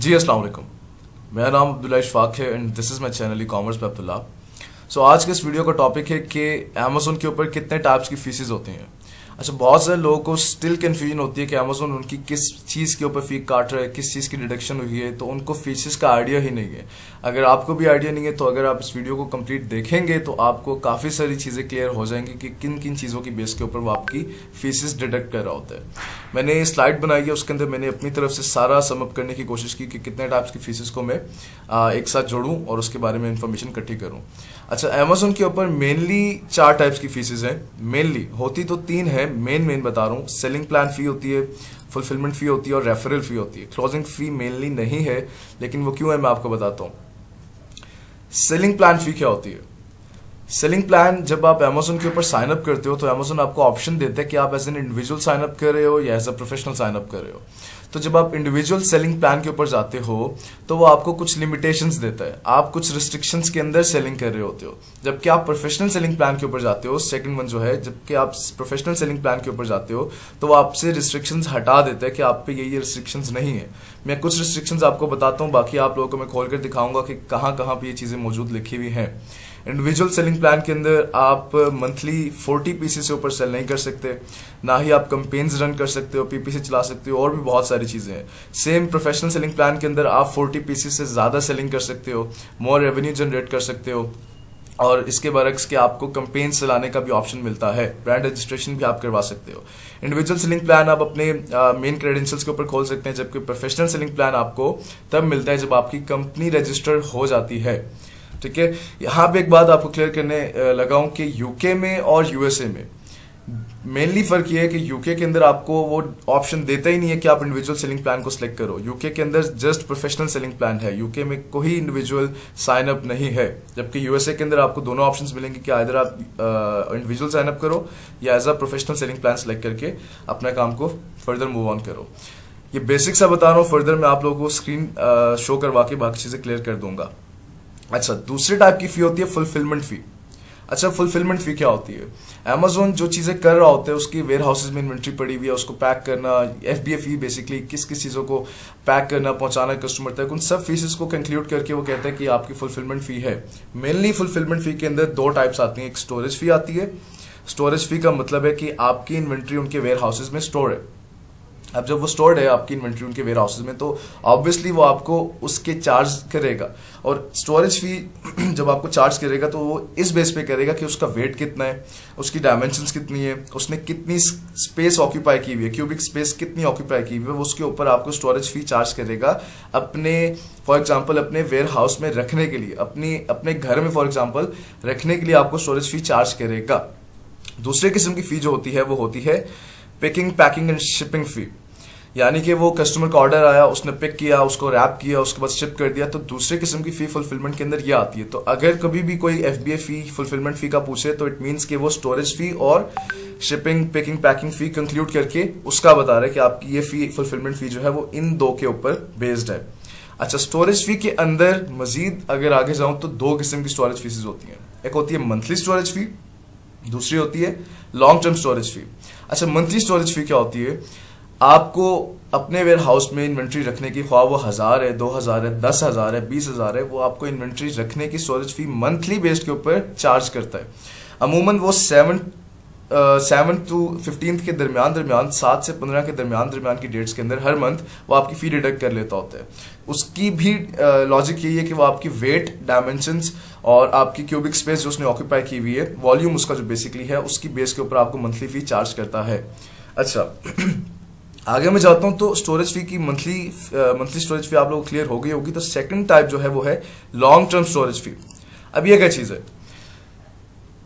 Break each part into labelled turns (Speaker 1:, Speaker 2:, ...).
Speaker 1: जी अस्सलाम वालेकुम। मेरा नाम अब्दुल्ला इशफाक है and this is my channel e commerce पे अब्दुल्ला। सो आज के इस वीडियो का टॉपिक है कि अमेज़ोन के ऊपर कितने टाइप्स की फीसेस होती हैं। अच्छा, बहुत सारे लोगों को स्टिल कन्फ्यूजन होती है कि अमेज़ोन उनकी किस चीज़ के ऊपर फी काट रहा है, किस चीज़ की डिडक्शन हुई है, तो उनको फीसेस का आइडिया ही नहीं है। अगर आपको भी आइडिया नहीं है तो अगर आप इस वीडियो को कंप्लीट देखेंगे तो आपको काफ़ी सारी चीज़ें क्लियर हो जाएंगी कि किन किन चीज़ों की बेस के ऊपर वो आपकी फीसेस डिडक्ट कर रहा होता है। मैंने स्लाइड बनाई है, उसके अंदर मैंने अपनी तरफ से सारा समअप करने की कोशिश की कि कितने टाइप्स की फीसेस को मैं एक साथ जोड़ूं और उसके बारे में इंफॉर्मेशन इकट्ठी करूं। अच्छा, अमेज़ोन के ऊपर मेनली 4 टाइप्स की फीसेस हैं। मेनली होती तो 3 है, मेन बता रहा हूँ। सेलिंग प्लान फी होती है, फुलफिलमेंट फी होती है और रेफरल फी होती है। क्लोजिंग फी मेनली नहीं है, लेकिन वो क्यों है मैं आपको बताता हूँ। सेलिंग प्लान फी क्या होती है? सेलिंग प्लान, जब आप अमेज़ोन के ऊपर साइन अप करते हो तो अमेज़ोन आपको ऑप्शन देता है कि आप as an individual sign up कर रहे हो या as a professional sign up कर रहे हो। तो जब आप इंडिविजुअल सेलिंग प्लान के ऊपर जाते हो तो वो आपको कुछ लिमिटेशंस देता है, आप कुछ रिस्ट्रिक्शंस के अंदर सेलिंग कर रहे होते हो। जबकि आप प्रोफेशनल सेलिंग प्लान के ऊपर जाते हो, सेकंड वन जो है, जबकि आप प्रोफेशनल सेलिंग प्लान के ऊपर जाते हो तो वो आपसे रिस्ट्रिक्शंस हटा देता है कि आप पे ये रिस्ट्रिक्शंस नहीं है। मैं कुछ रिस्ट्रिक्शंस आपको बताता हूँ, बाकी आप लोगों को मैं खोल कर दिखाऊंगा कि कहाँ कहाँ पे ये चीज़ें मौजूद लिखी हुई हैं। इंडिविजुअल सेलिंग प्लान के अंदर आप मंथली 40 पीसेस से ऊपर सेल नहीं कर सकते, ना ही आप कैंपेन्स रन कर सकते हो, पीपीसी चला सकते हो, और भी बहुत सारी चीज़ें हैं। सेम प्रोफेशनल सेलिंग प्लान के अंदर आप 40 पीसेस से ज़्यादा सेलिंग कर सकते हो, मोर रेवेन्यू जनरेट कर सकते हो, और इसके बरक्स के आपको कैंपेन्स चलाने का भी ऑप्शन मिलता है, ब्रांड रजिस्ट्रेशन भी आप करवा सकते हो। इंडिविजुअल सेलिंग प्लान आप अपने मेन क्रेडेंशियल्स के ऊपर खोल सकते हैं, जबकि प्रोफेशनल सेलिंग प्लान आपको तब मिलता है जब आपकी कंपनी रजिस्टर हो जाती है। ठीक है, यहाँ पे एक बात आपको क्लियर करने लगाऊं कि यूके में और यूएसए में मेनली फर्क ये है कि यूके के अंदर आपको वो ऑप्शन देता ही नहीं है कि आप इंडिविजुअल सेलिंग प्लान को सिलेक्ट करो। यूके के अंदर जस्ट प्रोफेशनल सेलिंग प्लान है, यूके में कोई इंडिविजुअल साइन अप नहीं है। जबकि यूएसए के अंदर आपको दोनों ऑप्शंस मिलेंगे कि इधर आप इंडिविजुअल साइन अप करो या as a professional selling plan select करके अपना काम को फर्दर मूव ऑन करो। ये बेसिक सा बता रहा हूँ, फर्दर मैं आप लोगों को स्क्रीन शो करवा के बाकी चीजें क्लियर कर दूंगा। अच्छा, दूसरी टाइप की फी होती है फुलफिलमेंट फी। अच्छा, फुलफिलमेंट फी क्या होती है? अमेज़ोन जो चीज़ें कर रहा होता है उसकी वेयर हाउसेज में इन्वेंट्री पड़ी हुई है, उसको पैक करना, FBA फी बेसिकली किस किस चीज़ों को पैक करना, पहुंचाना कस्टमर तक, उन सब फीसेस को कंक्लूड करके वो कहता है कि आपकी फुलफिलमेंट फी है। मेनली फुलफिलमेंट फी के अंदर 2 टाइप्स आती हैं। एक स्टोरेज फी आती है। स्टोरेज फी का मतलब है कि आपकी इन्वेंट्री उनके वेयर हाउसेज में स्टोर है। अब जब वो स्टोर्ड है आपकी इन्वेंट्री उनके वेयर हाउसेज में, तो ऑब्वियसली वो आपको उसके चार्ज करेगा। और स्टोरेज फी जब आपको चार्ज करेगा तो वो इस बेस पे करेगा कि उसका वेट कितना है, उसकी डायमेंशंस कितनी है, उसने कितनी स्पेस ऑक्यूपाई की हुई है, क्यूबिक स्पेस कितनी ऑक्यूपाई की हुई है, वो उसके ऊपर आपको स्टोरेज फी चार्ज करेगा अपने, फॉर एग्जाम्पल अपने वेयर हाउस में रखने के लिए, अपने घर में फॉर एग्जाम्पल रखने के लिए आपको स्टोरेज फी चार्ज करेगा। दूसरे किस्म की फी जो होती है वो होती है पिकिंग, पैकिंग एंड शिपिंग फी। यानी कि वो कस्टमर का ऑर्डर आया, उसने पिक किया, उसको रैप किया, उसके बाद शिप कर दिया, तो दूसरे किस्म की फी फुलफिलमेंट के अंदर ये आती है। तो अगर कभी भी कोई FBA फी फुलफिलमेंट फी का पूछे तो इट मीन्स कि वो स्टोरेज फी और शिपिंग, पिकिंग, पैकिंग फी कंक्लूड करके उसका बता रहा है कि आपकी ये फी फुलफिलमेंट फी जो है वो इन 2 के ऊपर बेस्ड है। अच्छा, स्टोरेज फी के अंदर मजीद अगर आगे जाऊं तो 2 किस्म की स्टोरेज फीसेज होती हैं। एक होती है मंथली स्टोरेज फी, दूसरी होती है लॉन्ग टर्म स्टोरेज फी। अच्छा, मंथली स्टोरेज फी क्या होती है? आपको अपने वेयर हाउस में इन्वेंट्री रखने की, ख्वाह वो 1000 है, 2000 है, 10,000 है, 20,000 है, वो आपको इन्वेंट्री रखने की स्टोरेज फी मंथली बेस्ड के ऊपर चार्ज करता है। अमूमन वो 7 to 15 के दरमियान 7 से 15 के दरमियान की डेट्स के अंदर हर मंथ वो आपकी फी डिडक्ट कर लेता होता है। उसकी भी लॉजिक यही है कि वो आपकी वेट, डायमेंशंस और आपकी क्यूबिक स्पेस जो उसने ऑक्यूपाई की हुई है, वॉल्यूम उसका जो बेसिकली है, उसकी बेस के ऊपर आपको मंथली फी चार्ज करता है। अच्छा, आगे मैं जाता हूं तो स्टोरेज फी की मंथली स्टोरेज फी आप लोगों को क्लियर हो गई होगी। तो सेकंड टाइप जो है वो है लॉन्ग टर्म स्टोरेज फी। अब ये क्या चीज है?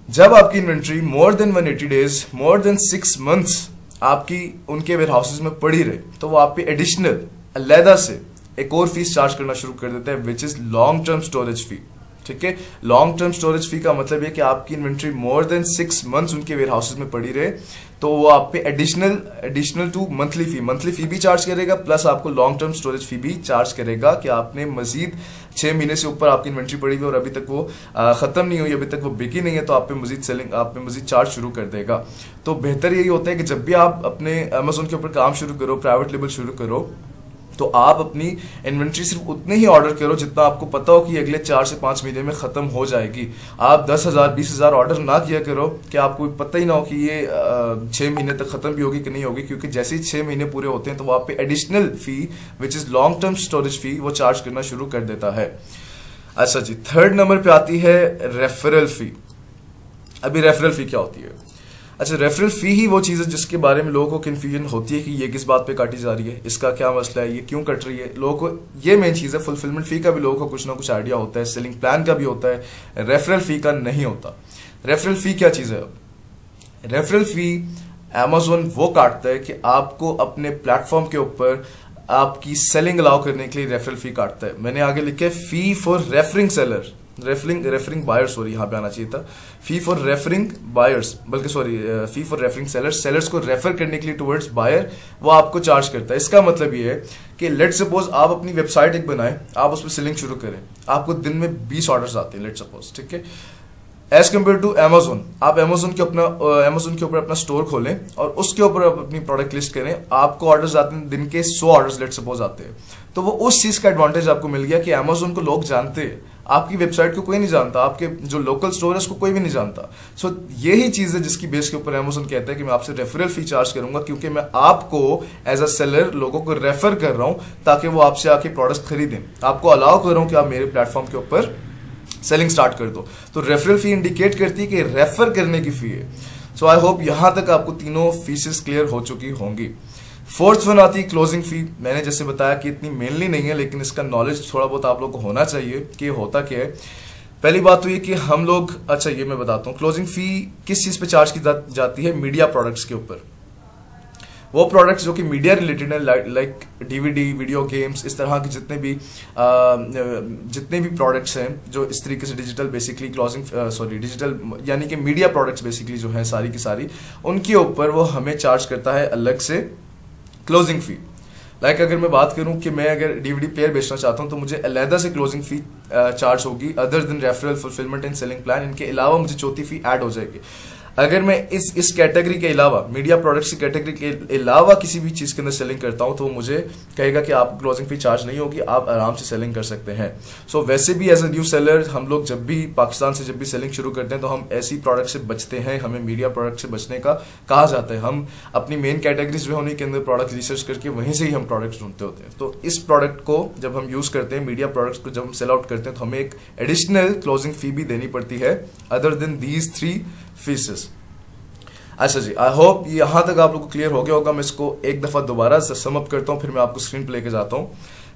Speaker 1: जब आपकी इन्वेंट्री मोर देन 180 डेज, मोर देन 6 मंथ्स आपकी उनके वेयर हाउसेज में पड़ी रहे, तो वो आप पे एडिशनल अलहदा से एक और फीस चार्ज करना शुरू कर देते हैं, which is long term storage fee. ठीक है, लॉन्ग टर्म स्टोरेज फी का मतलब है कि आपकी इन्वेंट्री मोर देन 6 मंथ्स उनके वेयर हाउसेज में पड़ी रहे, तो वो आप पे एडिशनल टू मंथली फी भी चार्ज करेगा, प्लस आपको लॉन्ग टर्म स्टोरेज फी भी चार्ज करेगा कि आपने मजीद 6 महीने से ऊपर आपकी इन्वेंट्री पड़ी हुई और अभी तक वो खत्म नहीं हुई, अभी तक वो बिकी नहीं है, तो आप पे मजीद चार्ज शुरू कर देगा। तो बेहतर यही होता है कि जब भी आप अपने अमेज़न के ऊपर काम शुरू करो, प्राइवेट लेबल शुरू करो, तो आप अपनी इन्वेंट्री सिर्फ उतने ही ऑर्डर करो जितना आपको पता हो कि अगले 4 से 5 महीने में खत्म हो जाएगी। आप 10,000 20,000 ऑर्डर ना किया करो कि आपको पता ही ना हो कि ये 6 महीने तक खत्म भी होगी कि नहीं होगी, क्योंकि जैसे ही 6 महीने पूरे होते हैं तो वो आप पे additional fee which is long term storage fee वो चार्ज करना शुरू कर देता है। अच्छा जी, थर्ड नंबर पे आती है रेफरल फी। अभी रेफरल फी क्या होती है? अच्छा, रेफरल फी ही वो चीज़ है जिसके बारे में लोगों को कन्फ्यूजन होती है कि ये किस बात पे काटी जा रही है, इसका क्या मसला है, ये क्यों कट रही है। लोगों को ये मेन चीज़ है, फुलफिलमेंट फी का भी लोगों को कुछ ना कुछ आइडिया होता है, सेलिंग प्लान का भी होता है, रेफरल फी का नहीं होता। रेफरल फी क्या चीज़ है? अब रेफरल फी अमेज़न वो काटता है कि आपको अपने प्लेटफॉर्म के ऊपर आपकी सेलिंग अलाउ करने के लिए रेफरल फी काटता है। मैंने आगे लिखा है fee for referring seller, referring buyers, sorry यहाँ पे आना चाहिए था, फी फॉर रेफरिंग बायर्स, बल्कि sorry fee for referring sellers, sellers को रेफर करने के लिए टुवर्ड्स बायर वो आपको चार्ज करता है। इसका मतलब ये है कि लेट सपोज आप अपनी वेबसाइट एक बनाएं, आप उस पर सेलिंग शुरू करें, आपको दिन में 20 ऑर्डर्स आते हैं लेट सपोज, ठीक है। एज कम्पेयर टू अमेजोन, आप अमेजोन के ऊपर अपना स्टोर खोलें और उसके ऊपर आप अपनी प्रोडक्ट लिस्ट करें, आपको ऑर्डर्स आते हैं दिन के 100 ऑर्डर्स लेट सपोज आते हैं। तो वो उस चीज का एडवांटेज आपको मिल गया कि अमेजोन को लोग जानते हैं, आपकी वेबसाइट को कोई नहीं जानता, आपके जो लोकल स्टोर है उसको कोई भी नहीं जानता। सो यही चीज है जिसकी बेस के ऊपर अमेजोन कहता है कि मैं आपसे रेफरल फी चार्ज करूंगा, क्योंकि मैं आपको एज अ सेलर लोगों को रेफर कर रहा हूं ताकि वो आपसे आके प्रोडक्ट खरीदें, आपको अलाउ कर रहा हूं कि आप मेरे प्लेटफॉर्म के ऊपर सेलिंग स्टार्ट कर दो। तो रेफरल फी इंडिकेट करती है कि रेफर करने की फी है। सो आई होप यहां तक आपको तीनों फीसेस क्लियर हो चुकी होंगी। फोर्थ वन आती है क्लोजिंग फी। मैंने जैसे बताया कि इतनी मेनली नहीं है, लेकिन इसका नॉलेज थोड़ा बहुत आप लोग को होना चाहिए कि ये होता क्या है। पहली बात तो ये कि हम लोग, अच्छा ये मैं बताता हूँ, क्लोजिंग फी किस चीज पे चार्ज की जाती है? मीडिया प्रोडक्ट्स के ऊपर। वो प्रोडक्ट्स जो कि मीडिया रिलेटेड है, लाइक डीवीडी, वीडियो गेम्स, इस तरह के जितने भी प्रोडक्ट्स हैं जो इस तरीके से डिजिटल बेसिकली डिजिटल यानी कि मीडिया प्रोडक्ट्स बेसिकली जो हैं सारी की सारी, उनके ऊपर वो हमें चार्ज करता है अलग से क्लोजिंग फी। लाइक अगर मैं बात करूं कि मैं अगर डीवीडी प्लेयर बेचना चाहता हूं तो मुझे अलहदा से क्लोजिंग फी चार्ज होगी, other than referral, fulfilment and selling plan. इनके अलावा मुझे चौथी फी ऐड हो जाएगी। अगर मैं इस कैटेगरी के अलावा, मीडिया प्रोडक्ट्स की कैटेगरी के अलावा किसी भी चीज के अंदर सेलिंग करता हूं तो मुझे कहेगा कि आप क्लोजिंग फी चार्ज नहीं होगी, आप आराम से सेलिंग कर सकते हैं। सो वैसे भी एज अ न्यू सेलर हम लोग जब भी पाकिस्तान से जब भी सेलिंग शुरू करते हैं तो हम ऐसी प्रोडक्ट से बचते हैं, हमें मीडिया प्रोडक्ट से बचने का कहा जाता है। हम अपनी मेन कैटेगरीज में होने के अंदर प्रोडक्ट रिसर्च करके वहीं से ही हम प्रोडक्ट ढूंढते होते हैं। तो इस प्रोडक्ट को जब हम यूज करते हैं, मीडिया प्रोडक्ट्स को जब हम सेल आउट करते हैं, तो हमें एक एडिशनल क्लोजिंग फी भी देनी पड़ती है अदर देन दीज 3 फीसेस। अच्छा जी, आई होप यहां तक आप लोग को क्लियर हो गया होगा। मैं इसको एक दफा दोबारा सम अप करता हूं, फिर मैं आपको स्क्रीन पे लेके जाता हूं।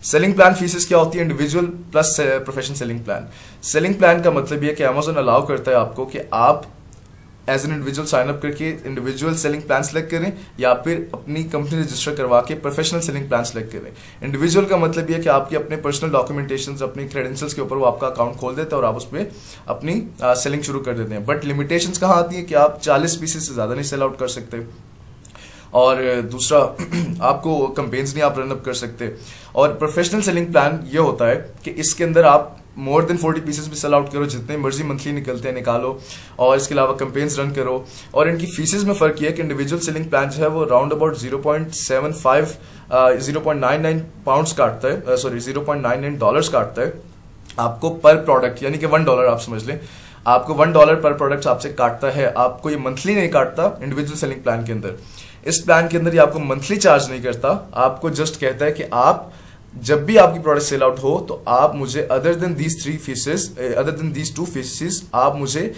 Speaker 1: सेलिंग प्लान फीसेस क्या होती है? Individual plus professional selling plan. Selling plan का मतलब यह कि अमेज़न अलाउ करता है आपको कि आप as an individual sign up करके इंडिविजुअल सेलिंग प्लान सेलेक्ट करें या फिर अपनी कंपनी रजिस्टर करवा के प्रोफेशनल सेलिंग प्लान सेलेक्ट करें। इंडिविजुअल का मतलब यह कि आपके अपने पर्सनल डॉक्यूमेंटेशन, अपनी क्रेडेंशियल्स के ऊपर वो आपका अकाउंट खोल देते हैं और आप उस पर अपनी सेलिंग शुरू कर देते हैं। बट लिमिटेशंस कहाँ आती है कि आप 40 पीसेस से ज्यादा नहीं सेल आउट कर सकते, और दूसरा आपको कैंपेन्स नहीं आप रन अप कर सकते। और प्रोफेशनल सेलिंग प्लान ये होता है कि इसके अंदर आप मोर देन 40 पीसेस भी सेल आउट करो, जितने मर्जी मंथली निकलते हैं निकालो, और इसके अलावा कैंपेन्स रन करो। और इनकी फीसेस में फर्क ये है कि इंडिविजुअल सेलिंग प्लान जो है वो राउंड अबाउट 0.99 पाउंड्स काटता है, सॉरी $0.99 काटता है आपको पर प्रोडक्ट, यानी कि $1 आप समझ लें, आपको $1 पर प्रोडक्ट आपसे काटता है। आपको ये मंथली नहीं काटता इंडिविजुअल सेलिंग प्लान के अंदर। इस प्लान के अंदर ये आपको मंथली चार्ज नहीं करता, आपको जस्ट कहता है कि आप जब भी आपकी प्रोडक्ट सेल आउट हो तो आप मुझे अदर देन दीज 2 फीसेस आप मुझे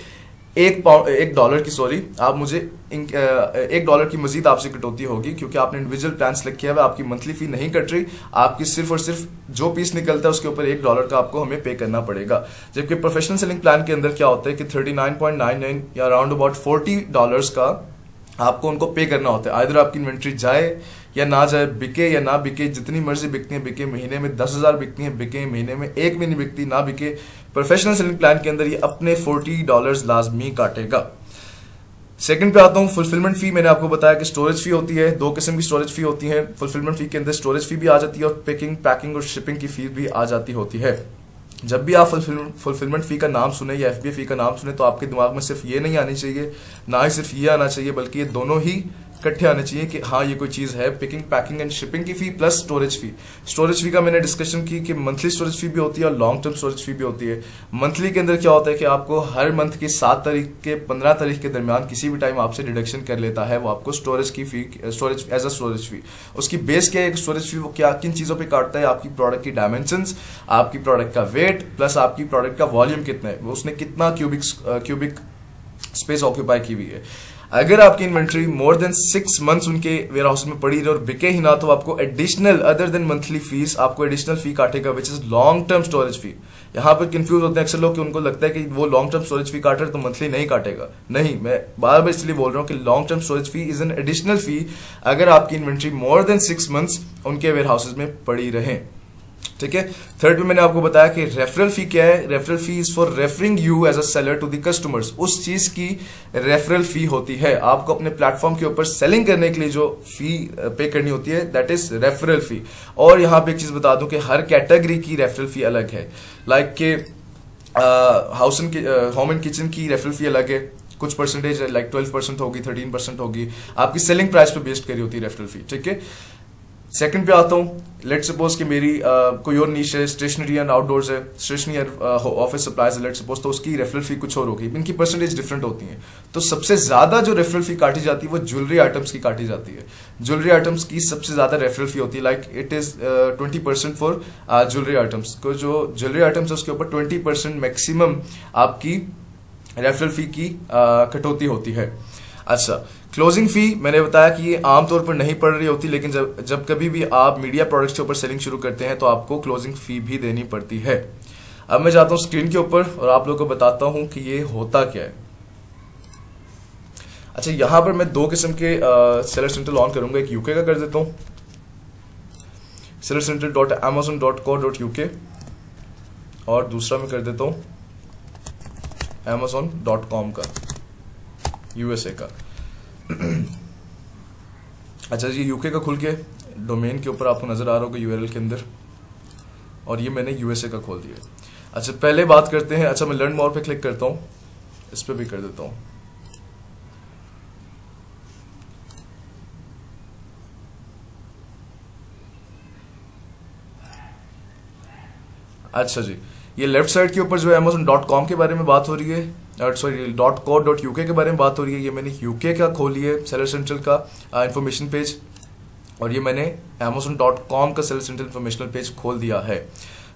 Speaker 1: $1 की, सॉरी आप मुझे $1 की मजीद आपसे कटौती होगी, क्योंकि आपने इंडिविजुअल प्लान सेलेक्ट किया हुआ, आपकी मंथली फी नहीं कट रही, आपकी सिर्फ और सिर्फ जो पीस निकलता है उसके ऊपर $1 का आपको हमें पे करना पड़ेगा। जबकि प्रोफेशनल सेलिंग प्लान के अंदर क्या होता है कि 39.99 या अराउंड अबाउट $40 का आपको उनको पे करना होता है। आइदर आपकी इन्वेंट्री जाए या ना जाए, बिके या ना बिके, जितनी मर्जी बिकती है बिके, महीने में 10,000 बिकती है बिके, महीने में 1 भी नहीं बिकती ना बिके, प्रोफेशनल सेलिंग प्लान के अंदर ये अपने $40 लाजमी काटेगा। सेकंड पे आता हूँ फुलफिलमेंट फी। मैंने आपको बताया कि स्टोरेज फी होती है, 2 किस्म की स्टोरेज फी होती है। फुलफिलमेंट फी के अंदर स्टोरेज फी भी आ जाती है और पिकिंग, पैकिंग और शिपिंग की फी भी आ जाती होती है। जब भी आप फुलफिलमेंट फी का नाम सुने या एफबीए फी का नाम सुने तो आपके दिमाग में सिर्फ ये नहीं आनी चाहिए, ना ही सिर्फ ये आना चाहिए, बल्कि ये दोनों ही इकट्ठे आने चाहिए कि हाँ ये कोई चीज़ है। पिकिंग, पैकिंग एंड शिपिंग की फ़ी प्लस स्टोरेज फ़ी। स्टोरेज फ़ी का मैंने डिस्कशन की कि मंथली स्टोरेज फ़ी भी होती है और लॉन्ग टर्म स्टोरेज फ़ी भी होती है। मंथली के अंदर क्या होता है कि आपको हर मंथ की 7 तारीख के 15 तारीख के दरमियान किसी भी टाइम आपसे डिडक्शन कर लेता है वो आपको स्टोरेज की फ़ी, स्टोरेज एज अ स्टोरेज फ़ी। उसकी बेस क्या है स्टोरेज फ़ी, वो क्या किन चीज़ों पर काटता है? आपकी प्रोडक्ट की डायमेंशंस, आपकी प्रोडक्ट का वेट, प्लस आपकी प्रोडक्ट का वॉल्यूम कितना है, उसने कितना क्यूबिक स्पेस ऑक्यूपाई की हुई है। अगर आपकी इन्वेंट्री मोर देन 6 मंथ्स उनके वेयर हाउस में पड़ी रहे और बिके ही ना, तो आपको additional other than monthly fees आपको एडिशनल फी काटेगा which is long term storage fee. यहाँ पर कंफ्यूज होते हैं अक्सर लोग कि उनको लगता है कि वो लॉन्ग टर्म स्टोरेज फी काट रहे तो मंथली नहीं काटेगा। नहीं, मैं बार बार इसलिए बोल रहा हूँ कि long term storage fee is an additional fee अगर आपकी इन्वेंट्री मोर देन 6 मंथ्स उनके वेयर हाउसेज में पड़ी रहे। ठीक है। थर्ड पे मैंने आपको बताया कि रेफरल फी क्या है। Referral fee is for referring you as a seller to the customers. उस चीज की रेफरल फी होती है। आपको अपने प्लेटफॉर्म के ऊपर सेलिंग करने के लिए जो फी पे करनी होती है दैट इज रेफरल फी। और यहाँ पे एक चीज बता दूं कि हर कैटेगरी की रेफरल फी अलग है। लाइक के होम एंड किचन की रेफरल फी अलग है, कुछ परसेंटेज लाइक 12% होगी, 13% होगी, आपकी सेलिंग प्राइस पे बेस्ड करी होती है रेफरल फी। ठीक है। सेकंड पे आता हूँ, लेट सपोज कि मेरी कोई और नीश है, स्टेशनरी एंड आउटडोर्स है, स्टेशनरी एंड ऑफिस सप्लाईज है लेट सपोज, तो उसकी रेफरल फी कुछ और होगी, इनकी परसेंटेज डिफरेंट होती है। तो सबसे ज्यादा जो रेफरल फी काटी जाती है वो ज्वेलरी आइटम्स की काटी जाती है। ज्वेलरी आइटम्स की सबसे ज्यादा रेफरल फी होती है, like it is 20% for jewellery items को। जो ज्वेलरी आइटम्स है उसके ऊपर 20% मैक्सिमम आपकी रेफरल फी की कटौती होती है। अच्छा, क्लोजिंग फी मैंने बताया कि ये आमतौर पर नहीं पड़ रही होती, लेकिन जब कभी भी आप मीडिया प्रोडक्ट्स के ऊपर सेलिंग शुरू करते हैं तो आपको क्लोजिंग फी भी देनी पड़ती है। अब मैं जाता हूं स्क्रीन के ऊपर और आप लोगों को बताता हूं कि ये होता क्या है। अच्छा, यहां पर मैं 2 किस्म के सेलर सेंट्रल ऑन करूंगा। एक यूके का कर देता हूं, sellercentral.amazon.co.uk, और दूसरा मैं कर देता हूं amazon.com का, यूएसए का। अच्छा जी, यूके का खुल के डोमेन के ऊपर आपको नजर आ रहा होगा यूआरएल के अंदर, और ये मैंने यूएसए का खोल दिया। अच्छा, पहले बात करते हैं। अच्छा, मैं लर्न मोर पे क्लिक करता हूं, इस पे भी कर देता हूं। अच्छा जी, ये लेफ्ट साइड के ऊपर जो है amazon.com के बारे में बात हो रही है, सॉरी .co.uk के बारे में बात हो रही है। ये मैंने यूके का खोली है सेलर सेंट्रल का इंफॉर्मेशन पेज, और ये मैंने amazon.com का सेलर सेंट्रल इंफॉर्मेशनल पेज खोल दिया है।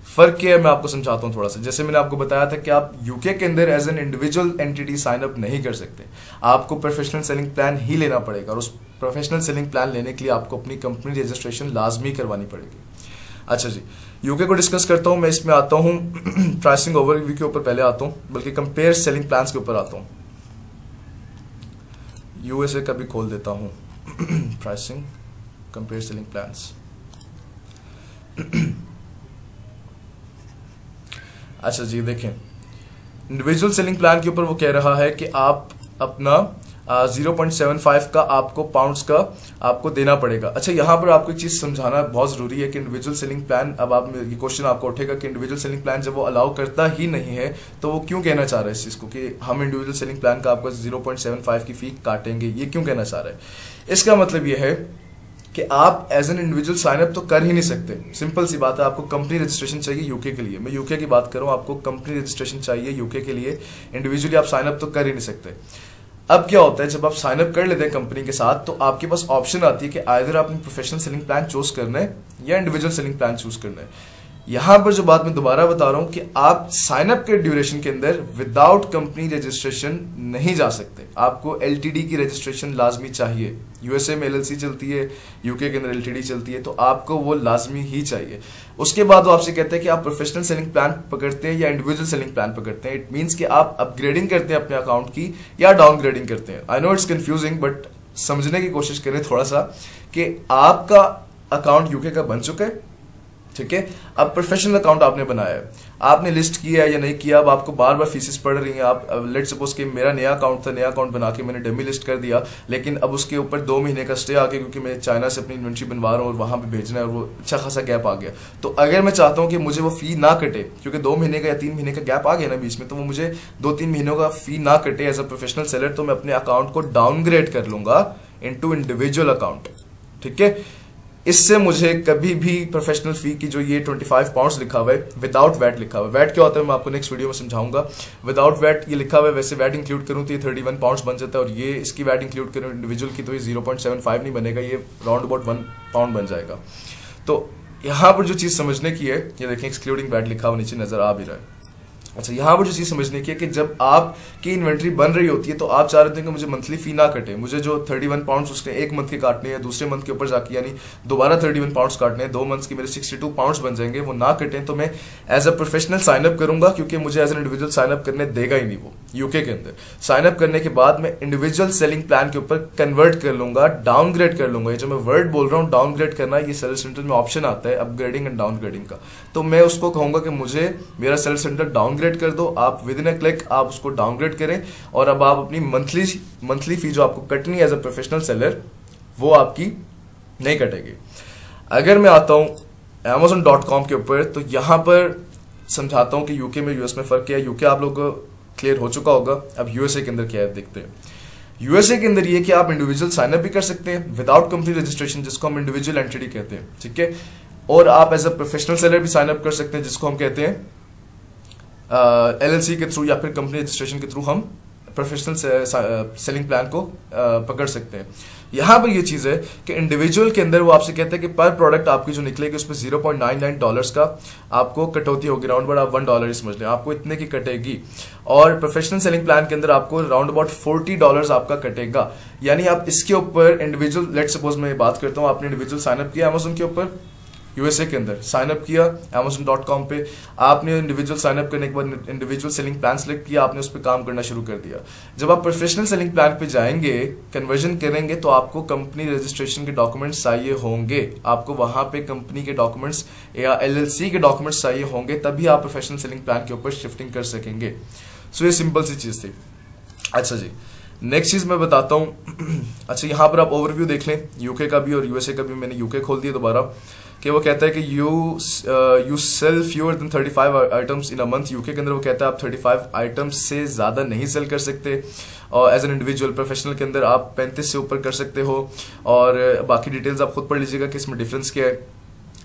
Speaker 1: फर्क क्या है मैं आपको समझाता हूँ थोड़ा सा। जैसे मैंने आपको बताया था कि आप यूके के अंदर as an individual entity sign up नहीं कर सकते, आपको प्रोफेशनल सेलिंग प्लान ही लेना पड़ेगा, और उस प्रोफेशनल सेलिंग प्लान लेने के लिए आपको अपनी कंपनी रजिस्ट्रेशन लाजमी करवानी पड़ेगी। अच्छा जी, यूके को डिस्कस करता हूं मैं। इसमें आता हूं प्राइसिंग ओवरव्यू के ऊपर पहले आता हूं, बल्कि कंपेयर सेलिंग प्लान्स के ऊपर आता हूं। यूएसए का भी खोल देता हूं, प्राइसिंग कंपेयर सेलिंग प्लान्स। अच्छा जी, देखें इंडिविजुअल सेलिंग प्लान के ऊपर वो कह रहा है कि आप अपना 0.75 का आपको पाउंड्स का आपको देना पड़ेगा। अच्छा, यहाँ पर आपको एक चीज समझाना बहुत जरूरी है कि इंडिविजुअल सेलिंग प्लान, अब आप ये क्वेश्चन आपको उठेगा कि इंडिविजुअल सेलिंग प्लान जब वो अलाउ करता ही नहीं है तो वो क्यों कहना चाह रहा है इस चीज को कि हम इंडिविजुअल सेलिंग प्लान का आपको 0.75 की फी काटेंगे, ये क्यों कहना चाह रहा है? इसका मतलब ये है कि आप as an individual sign up तो कर ही नहीं सकते। सिंपल सी बात है, आपको कंपनी रजिस्ट्रेशन चाहिए यूके के लिए। मैं यूके की बात करूं, आपको कंपनी रजिस्ट्रेशन चाहिए यूके के लिए। इंडिविजुअली आप साइन अप तो कर ही नहीं सकते। अब क्या होता है, जब आप साइन अप कर लेते हैं कंपनी के साथ तो आपके पास ऑप्शन आती है कि आइदर आपने प्रोफेशनल सेलिंग प्लान चूज करना है या इंडिविजुअल सेलिंग प्लान चूज करना है। यहां पर जो बात मैं दोबारा बता रहा हूं कि आप साइन अप के ड्यूरेशन के अंदर विदाउट कंपनी रजिस्ट्रेशन नहीं जा सकते। आपको एलटीडी की रजिस्ट्रेशन लाजमी चाहिए। यूएसए में एलएलसी चलती है, यूके के अंदर एलटीडी चलती है, तो आपको वो लाजमी ही चाहिए। उसके बाद वो आपसे कहते हैं कि आप प्रोफेशनल सेलिंग प्लान पकड़ते हैं या इंडिविजुअल सेलिंग प्लान पकड़ते हैं। इट मीन्स कि आप अपग्रेडिंग करते हैं अपने अकाउंट की या डाउनग्रेडिंग करते हैं। I know it's confusing, but समझने की कोशिश करें थोड़ा सा कि आपका अकाउंट यूके का बन चुका है, ठीक है। अब प्रोफेशनल अकाउंट आपने बनाया है, आपने लिस्ट किया है या नहीं किया, अब आपको बार बार फीसेस पड़ रही हैं। आप लेट सपोज कि मेरा नया अकाउंट था, नया अकाउंट बना के मैंने डमी लिस्ट कर दिया, लेकिन अब उसके ऊपर 2 महीने का स्टे आ गया क्योंकि मैं चाइना से अपनी इन्वेंट्री बनवा रहा हूँ और वहां पे भेजना है, और वो अच्छा खासा गैप आ गया। तो अगर मैं चाहता हूँ कि मुझे वो फी ना कटे, क्योंकि 2 महीने का या 3 महीने का गैप आ गया ना बीच में, तो वो मुझे 2-3 महीनों का फी ना कटे एज अ प्रोफेशनल सेलर, तो मैं अपने अकाउंट को डाउनग्रेड कर लूंगा इनटू इंडिविजुअल अकाउंट। ठीक है, इससे मुझे कभी भी प्रोफेशनल फी की जो ये 25 पाउंड्स लिखा हुआ है विदाउट वैट लिखा हुआ है, वैट क्या होता है मैं आपको नेक्स्ट वीडियो में समझाऊंगा। विदाउट वैट ये लिखा हुआ है, वैसे वैट इंक्लूड करूं तो ये 31 पाउंड्स बन जाता है, और ये इसकी वैट इंक्लूड करूं इंडिविजुअल की तो ये 0.75 नहीं बनेगा, ये राउंड अबाउट 1 पाउंड बन जाएगा। तो यहाँ पर जो चीज समझने की है, ये देखें एक्सक्लूडिंग वैट लिखा हुआ नीचे नजर आ भी रहा है। अच्छा, यहाँ पर जो चीज समझने की है कि जब आपकी इन्वेंट्री बन रही होती है तो आप चाह रहे थे कि मुझे मंथली फी ना कटे, मुझे जो 31 पाउंड्स उसने एक मंथ के काटने हैं, दूसरे मंथ के ऊपर जाके यानी दोबारा 31 पाउंड्स काटने हैं, 2 मंथ्स के मेरे 62 पाउंड्स बन जाएंगे, वो ना कटें तो मैं एज अ प्रोफेशनल साइनअप करूंगा, क्योंकि मुझे एज एन इंडिविजुअल साइनअप करने देगा ही नहीं वो यूके के अंदर। साइनअप करने के बाद मैं इंडिविजुअल सेलिंग प्लान के ऊपर कन्वर्ट कर लूंगा, डाउनग्रेड कर लूंगा। ये जो मैं वर्ड बोल रहा हूँ डाउनग्रेड करना, ये सेल सेंटर में ऑप्शन आता है अपग्रेडिंग एंड डाउनग्रेडिंग का, तो मैं उसको कहूंगा कि मुझे मेरा सेल सेंटर डाउनग्रेड कर दो। आप विद इन अ क्लिक आप उसको डाउनग्रेड करें और अब आप अपनी मंथली फी जो आपको कटनी है एज अ प्रोफेशनल सेलर वो आपकी नहीं कटेगी। अगर मैं आता हूं Amazon.com के ऊपर तो यहां पर समझाता हूं कि यूके में यूएस में फर्क क्या है। यूके आप लोग को क्लियर हो चुका होगा, अब यूएसए के अंदर क्या है देखते हैं। यूएसए के अंदर ये कि आप इंडिविजुअल साइनअप भी कर सकते हैं विदाउट कंपनी रजिस्ट्रेशन, जिसको हम इंडिविजुअल एंटिटी कहते हैं। ठीक है, और आप एज अ प्रोफेशनल सेलर भी साइनअप कर सकते हैं, जिसको हम कहते हैं LLC के थ्रू या फिर कंपनी रजिस्ट्रेशन के थ्रू हम प्रोफेशनल सेलिंग प्लान को पकड़ सकते हैं। यहां पर ये चीज है कि इंडिविजुअल के अंदर वो आपसे कहते हैं कि पर प्रोडक्ट आपकी जो निकलेगी उसमें $0.99 का आपको कटौती होगी, राउंड अबाउट आप $1 ही समझ लें, आपको इतने की कटेगी। और प्रोफेशनल सेलिंग प्लान के अंदर आपको राउंड अबाउट $40 आपका कटेगा। यानी आप इसके ऊपर इंडिविजुअल, लेट सपोज मैं बात करता हूँ, आपने इंडिविजुअल साइनअप किया Amazon के ऊपर यूएसए के अंदर, साइनअप किया Amazon.com पे, आपने इंडिविजुअल साइनअप करने के बाद इंडिविजुअल सेलिंग प्लान सेलेक्ट किया, आपने उस पर काम करना शुरू कर दिया। जब आप प्रोफेशनल सेलिंग प्लान पे जाएंगे, कन्वर्जन करेंगे, तो आपको कंपनी रजिस्ट्रेशन के डॉक्यूमेंट्स चाहिए होंगे, आपको वहां पे कंपनी के डॉक्यूमेंट्स या LLC के डॉक्यूमेंट्स चाहिए होंगे, तभी आप प्रोफेशनल सेलिंग प्लान के ऊपर शिफ्टिंग कर सकेंगे। सो ये सिंपल सी चीज थी। अच्छा जी, नेक्स्ट चीज मैं बताता हूँ। अच्छा, यहाँ पर आप ओवरव्यू देख लें यूके का भी और यूएसए का भी। मैंने यूके खोल दिया दोबारा कि वो कहता है कि you sell fewer than 35 items in a month. UK के अंदर वो कहता है आप 35 आइटम्स से ज्यादा नहीं सेल कर सकते, और एज एन इंडिविजुअल। प्रोफेशनल के अंदर आप 35 से ऊपर कर सकते हो, और बाकी डिटेल्स आप खुद पढ़ लीजिएगा कि इसमें डिफरेंस क्या है।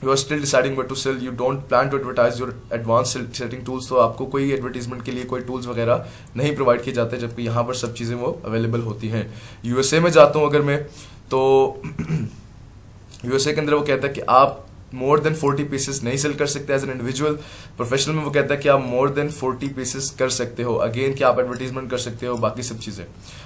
Speaker 1: You are still deciding what to sell, you don't plan to advertise your advance setting tools. तो आपको कोई एडवर्टीजमेंट के लिए कोई टूल्स वगैरह नहीं प्रोवाइड किए जाते, जबकि यहाँ पर सब चीजें वो अवेलेबल होती हैं। यूएसए में जाता हूँ अगर मैं, तो यूएसए के अंदर वो कहता है कि आप मोर देन 40 पीसेस नहीं सेल कर सकते एज एन इंडिविजुअल। प्रोफेशनल में वो कहता है कि आप मोर देन 40 पीसेस कर सकते हो, अगेन कि आप एडवर्टीजमेंट कर सकते हो, बाकी सब चीजें।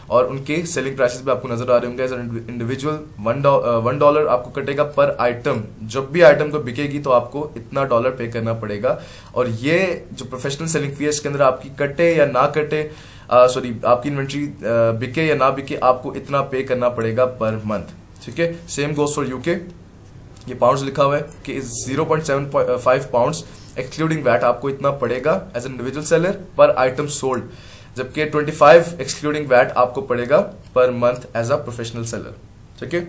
Speaker 1: और उनके सेलिंग प्राइसेस भी आपको नजर आ रहे होंगे। एज एन इंडिविजुअल $1 आपको कटेगा पर आइटम, जब भी आइटम को बिकेगी तो आपको इतना डॉलर पे करना पड़ेगा। और ये जो प्रोफेशनल सेलिंग फी है इसके अंदर आपकी कटे या ना कटे, सॉरी आपकी इन्वेंट्री बिके या ना बिके, आपको इतना पे करना पड़ेगा पर मंथ। ठीक है, सेम गोस फॉर यूके। ये पाउंड्स लिखा हुआ है कि 0.75 पाउंड्स एक्सक्लूडिंग वैट आपको इतना पड़ेगा as an individual seller per item sold, जबकि 25 एक्सक्लूडिंग वैट आपको पड़ेगा per month as a professional seller. ठीक है,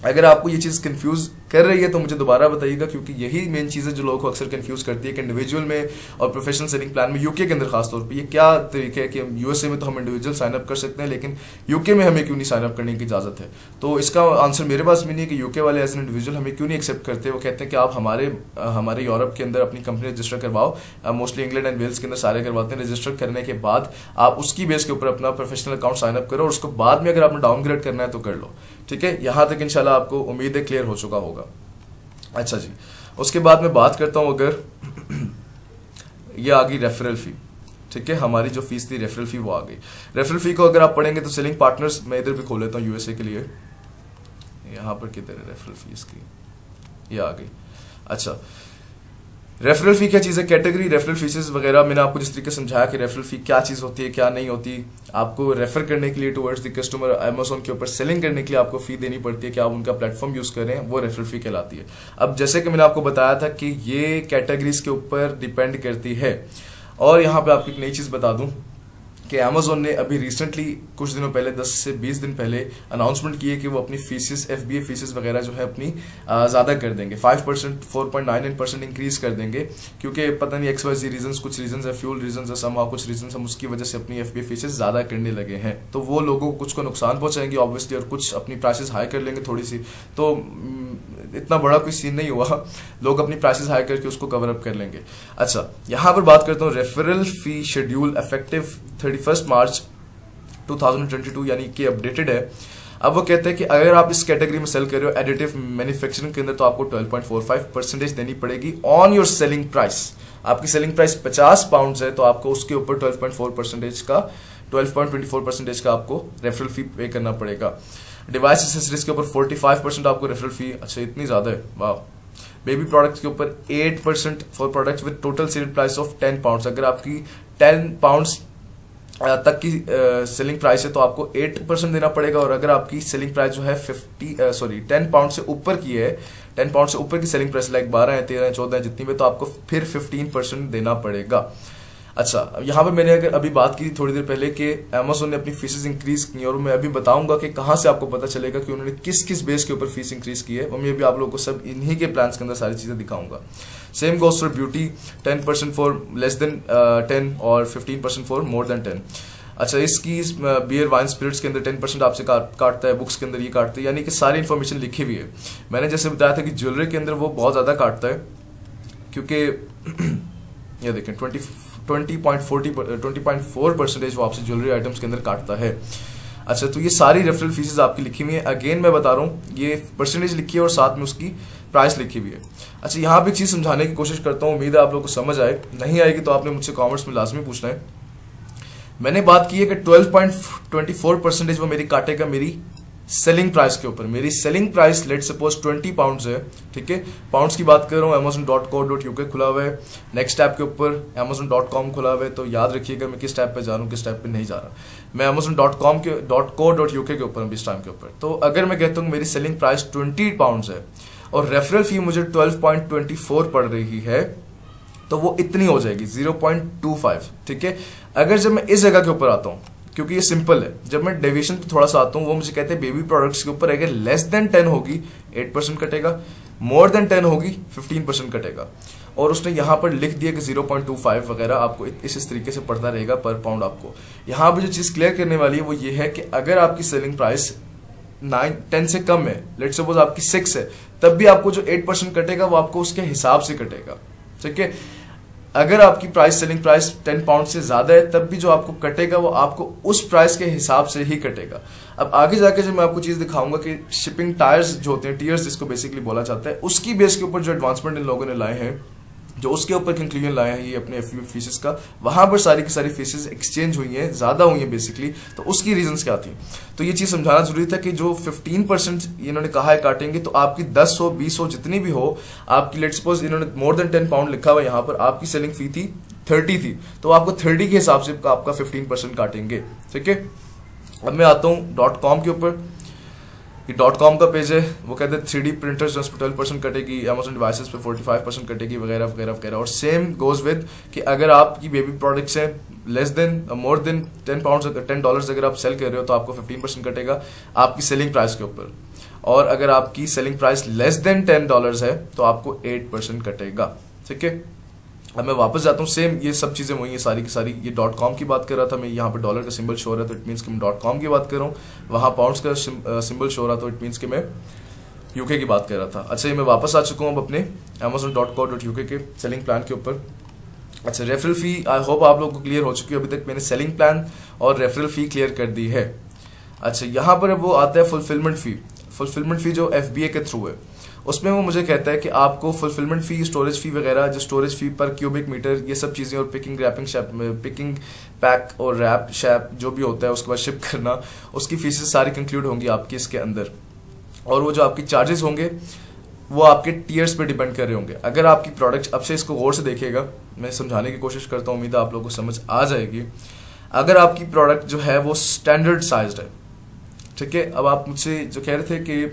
Speaker 1: अगर आपको ये चीज कंफ्यूज कर रही है तो मुझे दोबारा बताइएगा, क्योंकि यही मेन चीज है जो लोगों को अक्सर कंफ्यूज करती है कि इंडिविजुअल में और प्रोफेशनल सेलिंग प्लान में, यूके के अंदर खासतौर पे ये क्या तरीका है कि यूएसए में तो हम इंडिविजुअल साइनअप कर सकते हैं, लेकिन यूके में हमें क्यों नहीं साइनअप करने की इजाजत है। तो इसका आंसर मेरे पास भी नहीं है कि यूके वाले एज एन इंडिविजुअल हमें क्यों नहीं एक्सेप्ट करते। वो कहते हैं कि आप हमारे यूरोप के अंदर अपनी कंपनी रजिस्टर करवाओ, मोस्टली इंग्लैंड एंड वेल्स के अंदर सारे करवाते हैं। रजिस्टर करने के बाद आप उसकी बेस के ऊपर अपना प्रोफेशनल अकाउंट साइनअप करो, और उसको बाद में अगर आपने डाउनग्रेड करना है तो कर लो। ठीक है, यहां तक इंशाल्लाह आपको उम्मीद है क्लियर हो चुका होगा। अच्छा जी, उसके बाद मैं बात करता हूं, अगर ये आ गई रेफरल फी। ठीक है, हमारी जो फीस थी रेफरल फी वो आ गई। रेफरल फी को अगर आप पढ़ेंगे तो सेलिंग पार्टनर्स, मैं इधर भी खोल लेता हूं यूएसए के लिए, यहां पर किधर है रेफरल फीस की, ये आ गई। अच्छा, रेफरल फी क्या चीज़ है, कैटेगरी रेफरल फीसेस वगैरह मैंने आपको जिस तरीके से समझाया कि रेफरल फी क्या चीज़ होती है क्या नहीं होती। आपको रेफर करने के लिए टुवर्ड्स द कस्टमर Amazon के ऊपर सेलिंग करने के लिए आपको फी देनी पड़ती है कि आप उनका प्लेटफॉर्म यूज करें, वो रेफरल फी कहलाती है। अब जैसे कि मैंने आपको बताया था कि ये कैटेगरीज के ऊपर डिपेंड करती है। और यहाँ पे आपको एक नई चीज़ बता दूं कि अमेजोन ने अभी रिसेंटली कुछ दिनों पहले 10 से 20 दिन पहले अनाउंसमेंट की है कि वो अपनी फीसिस FBA फीसिस वगैरह जो है अपनी ज़्यादा कर देंगे, 5% 4.99% इंक्रीज कर देंगे, क्योंकि पता नहीं XYZ रीजंस, कुछ रीजंस है, फ्यूल रीजंस है, समहाउ कुछ रीजंस हम उसकी वजह से अपनी FBA फीसिस ज़्यादा करने लगे हैं। तो वो लोगों को कुछ को नुकसान पहुंचाएंगे ऑब्वियसली, और कुछ अपनी प्राइसेस हाई कर लेंगे थोड़ी सी, तो इतना बड़ा कोई सीन नहीं हुआ, लोग अपनी प्राइसेस हाई करके उसको कवर अप कर लेंगे। अच्छा, यहाँ पर बात करता हूँ रेफरल फी शेड्यूल इफेक्टिव 31 मार्च 2022 यानी कि अपडेटेड है। अब वो कहते हैं कि अगर आप इस कैटेगरी में सेल कर रहे हो एडिटिव मैन्युफैक्चरिंग के अंदर, तो आपको 12.45% देनी पड़ेगी ऑन योर सेलिंग प्राइस। आपकी सेलिंग प्राइस 50 पाउंड है तो आपको उसके ऊपर 12.24% का आपको रेफरल फी पे करना पड़ेगा। डिवाइस एक्सेसरीज के ऊपर 45% आपको रेफरल फी, अच्छा इतनी ज्यादा है, वाह। बेबी प्रोडक्ट्स के ऊपर 8% for products with total sale price of 10 pound. अगर आपकी 10 पाउंड तक की सेलिंग प्राइस है तो आपको 8% देना पड़ेगा, और अगर आपकी सेलिंग प्राइस जो है 10 पाउंड से ऊपर की है, 10 पाउंड से ऊपर की सेलिंग प्राइस लाइक 12 है, 13 है, 14 है, जितनी भी, तो आपको फिर 15% देना पड़ेगा। अच्छा, यहाँ पे मैंने अगर अभी बात की थोड़ी देर पहले कि अमेजोन ने अपनी फीसेस इंक्रीज की, और मैं अभी बताऊंगा कि कहाँ से आपको पता चलेगा कि उन्होंने किस किस बेस के ऊपर फीस इंक्रीज की है, और मैं भी आप लोगों को सब इन्हीं के प्लान्स के अंदर सारी चीजें दिखाऊंगा। Same goes for beauty, 10% for less than 10 और 15% फॉर मोर देन 10। अच्छा, इसकी बियर वाइन स्पिरिट्स के अंदर 10% आपसे काटता है, बुक्स के अंदर ये काटता है, यानी कि सारी इन्फॉर्मेशन लिखी हुई है। मैंने जैसे बताया था कि ज्वेलरी के अंदर वो बहुत ज्यादा काटता है, क्योंकि ये देखें 20.4% वो आपसे ज्वेलरी आइटम्स के अंदर काटता है। अच्छा, तो ये सारी रेफरल फीसेस आपकी लिखी हुई है। अगेन मैं बता रहा हूँ, ये परसेंटेज लिखी है और साथ में उसकी प्राइस लिखी हुई है। अच्छा, यहाँ पे एक चीज समझाने की कोशिश करता हूँ, उम्मीद है आप लोगों को समझ आए, नहीं आएगी तो आपने मुझसे कॉमेंट्स में लाजमी पूछना है। मैंने बात की है कि 12.24% वो मेरी काटेगा मेरी सेलिंग प्राइस के ऊपर। मेरी selling price let suppose 20 pounds है, ठीक है, पाउंड्स की बात कर रहा हूँ, amazon.co.uk खुला हुआ है, नेक्स्ट टैब के ऊपर amazon.com खुला हुआ है, तो याद रखिएगा मैं किस टैब पे जा रहा हूँ, किस टैब पे नहीं जा रहा। मैं amazon.com.co.uk के ऊपर हूँ इस टाइम के ऊपर। तो अगर मैं कहता हूँ मेरी सेलिंग प्राइस 20 पाउंड्स है और रेफरल फी मुझे 12.24 पड़ रही है, तो वो इतनी हो जाएगी 0.25, ठीक है। अगर जब मैं इस जगह के ऊपर आता हूँ, क्योंकि ये सिंपल है, जब मैं डेविएशन पे थोड़ा सा आता हूँ, वो मुझे कहते हैं बेबी प्रोडक्ट्स के ऊपर अगर लेस देन 10 होगी 8% कटेगा, मोर देन 10 होगी 15% कटेगा, और उसने यहाँ पर लिख दिया कि 0.25 वगैरह आपको इस तरीके से पड़ता रहेगा पर पाउंड। आपको यहाँ पर जो चीज़ क्लियर करने वाली है वो ये है कि अगर आपकी सेलिंग प्राइस 10 से कम है, लेट्स सपोज आपकी 6 है, तब भी आपको जो 8% कटेगा वो आपको उसके हिसाब से कटेगा, ठीक है। अगर आपकी प्राइस सेलिंग प्राइस 10 पाउंड से ज्यादा है, तब भी जो आपको कटेगा वो आपको उस प्राइस के हिसाब से ही कटेगा। अब आगे जाके जब मैं आपको चीज दिखाऊंगा कि शिपिंग टायर्स जो होते हैं, टीयर्स जिसको बेसिकली बोला जाता है, उसकी बेस के ऊपर जो एडवांसमेंट इन लोगों ने लाए हैं, जो उसके ऊपर कंक्लूजन लाए हैं ये अपने फीसेस का, वहां पर सारी की सारी फीसेस एक्सचेंज हुई हैं, ज्यादा हुई हैं बेसिकली। तो उसकी रीजंस क्या थी, तो ये चीज समझाना जरूरी था कि जो 15% इन्होंने कहा है काटेंगे, तो आपकी 10 हो 20 हो जितनी भी हो, आपकी लेट्स सपोज इन्होंने मोर देन 10 पाउंड लिखा हुआ यहाँ पर, आपकी सेलिंग फी थी 30 थी, तो आपको 30 के हिसाब से आपका 15% काटेंगे, ठीक है। अब मैं आता हूँ .com के ऊपर। ये .com का पेज है, वो कहते हैं 3D प्रिंटर्स जो 12% कटेगी, अमेजोन डिवाइसेस पे 45% कटेगी, वगैरह वगैरह वगैरह। और सेम गोज विद कि अगर आपकी बेबी प्रोडक्ट्स हैं less than more than 10 pound $10 अगर आप सेल कर रहे हो तो आपको 15% कटेगा आपकी सेलिंग प्राइस के ऊपर, और अगर आपकी सेलिंग प्राइस लेस देन $10 है तो आपको 8% कटेगा, ठीक है। अब मैं वापस जाता हूँ, सेम ये सब चीजें वही है सारी की सारी। ये .com की बात कर रहा था मैं, यहाँ पे डॉलर का सिंबल शो हो रहा है तो इट मीन्स कि मैं .com की बात कर रहा हूँ, वहाँ पाउंड्स का सिंबल शो हो रहा था तो इट मीन्स कि मैं यूके की बात कर रहा था। अच्छा, ये मैं वापस आ चुका हूँ अब अपने amazon.co.uk के सेलिंग प्लान के ऊपर। अच्छा, रेफरल फी आई होप आप लोगों को क्लियर हो चुकी है, अभी तक मैंने सेलिंग प्लान और रेफरल फी क्लियर कर दी है। अच्छा, यहाँ पर वो आता है फुलफिलमेंट फी। फुलफिलमेंट फी जो FBA के थ्रू है, उसमें वो मुझे कहता है कि आपको फुलफिलमेंट फी, स्टोरेज फी वगैरह, जो स्टोरेज फी पर क्यूबिक मीटर, ये सब चीज़ें, और पिकिंग रैपिंग पिकिंग पैक और रैप शैप जो भी होता है उसके बाद शिप करना, उसकी फीसेस सारी कंक्लूड होंगी आपकी इसके अंदर। और वो जो आपकी चार्जेस होंगे वो आपके टीयर्स पे डिपेंड कर रहे होंगे। अगर आपकी प्रोडक्ट, अब से इसको गौर से देखिएगा, मैं समझाने की कोशिश करता हूँ, उम्मीद है आप लोगों को समझ आ जाएगी। अगर आपकी प्रोडक्ट जो है वो स्टैंडर्ड साइज्ड है, ठीक है। अब आप मुझसे जो कह रहे थे कि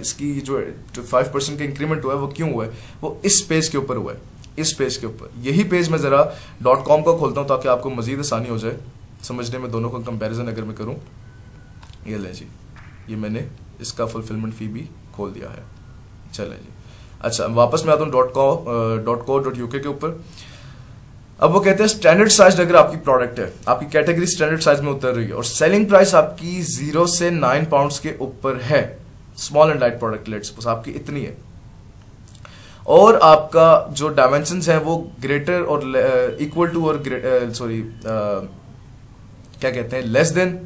Speaker 1: इसकी जो 5% का इंक्रीमेंट हुआ है वो क्यों हुआ है, वो इस पेज के ऊपर हुआ है, इस पेज के ऊपर। यही पेज मैं जरा .com का खोलता हूँ ताकि आपको मजीद आसानी हो जाए। समझने में दोनों का कंपैरिजन अगर मैं करूं, ये ले जी, ये मैंने इसका फुलफिलमेंट फी भी खोल दिया है। चले जी, अच्छा वापस मैं आता हूँ .co.uk के ऊपर। अब वो कहते हैं स्टैंडर्ड साइज अगर आपकी प्रोडक्ट है, आपकी कैटेगरी स्टैंडर्ड साइज में उतर रही है और सेलिंग प्राइस आपकी 0 से 9 पाउंड्स के ऊपर है, small and light product let's suppose आपकी इतनी है, और आपका जो डायमेंशंस है वो ग्रेटर और इक्वल टू और क्या कहते हैं लेस देन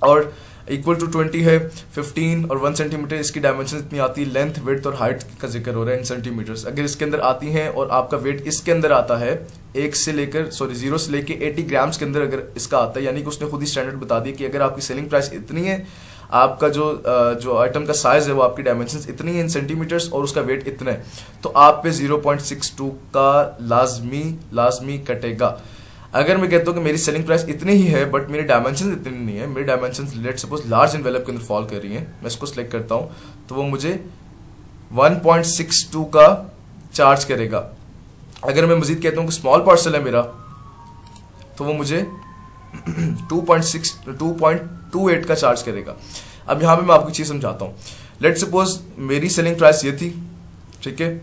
Speaker 1: और इक्वल टू 20 है, 15 और 1 सेंटीमीटर इसकी डायमेंशन इतनी आती है, लेंथ विड्थ और हाइट का जिक्र हो रहा है इन सेंटीमीटर्स, अगर इसके अंदर आती हैं और आपका वेट इसके अंदर आता है 0 से लेकर 80 ग्राम्स के अंदर अगर इसका आता है, यानी कि उसने खुद ही स्टैंडर्ड बता दिया कि अगर आपकी सेलिंग प्राइस इतनी है, आपका जो आइटम का साइज है वो आपकी डायमेंशंस इतनी है इन सेंटीमीटर्स और उसका वेट इतना है, तो आप पे 0.62 का लाजमी कटेगा। अगर मैं कहता हूँ कि मेरी सेलिंग प्राइस इतनी ही है बट मेरी डायमेंशंस इतनी नहीं है, मेरी dimensions let's suppose large envelope के अंदर फॉल कर रही हैं, मैं इसको सिलेक्ट करता हूँ तो वो मुझे 1.62 का चार्ज करेगा। अगर मैं मजीद कहता हूँ कि स्मॉल पार्सल है मेरा, तो वो मुझे 2.28 का चार्ज करेगा। अब यहाँ पे मैं आपको चीज समझाता हूँ। लेट्स सपोज मेरी सेलिंग प्राइस ये थी, ठीक है,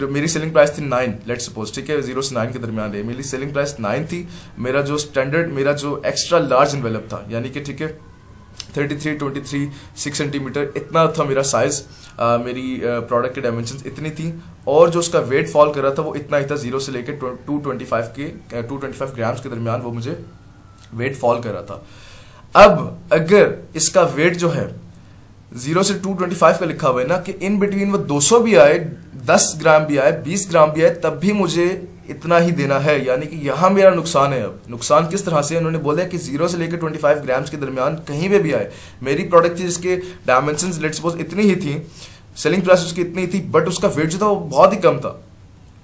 Speaker 1: मेरी सेलिंग प्राइस थी 9 लेट्स सपोज, ठीक है, 0 से 9 के दरमियान है, मेरी सेलिंग प्राइस 9 थी। मेरा जो स्टैंडर्ड, मेरा जो एक्स्ट्रा लार्ज एनवेलप था, यानी कि ठीक है 23 6 सेंटीमीटर इतना था मेरा साइज, मेरी प्रोडक्ट की डायमेंशंस इतनी थी और जो उसका वेट फॉल कर रहा था वो इतना ही था, 0 से लेकर 225 ग्राम्स के दरमियान वो मुझे वेट फॉल कर रहा था। अब अगर इसका वेट जो है 0 से 225 का लिखा हुआ है ना, कि इन बिटवीन वो 200 भी आए, 10 ग्राम भी आए, 20 ग्राम भी आए, तब भी मुझे इतना ही देना है, यानी कि यहां मेरा नुकसान है। अब नुकसान किस तरह से, उन्होंने बोला कि 0 से लेकर 25 ग्राम्स के दरमियान कहीं पे भी आए, मेरी प्रोडक्ट थी जिसके डायमेंशंस लेट्स सपोज इतनी ही थी, सेलिंग प्राइस उसकी इतनी थी, बट उसका वेट जो था वो बहुत ही कम था,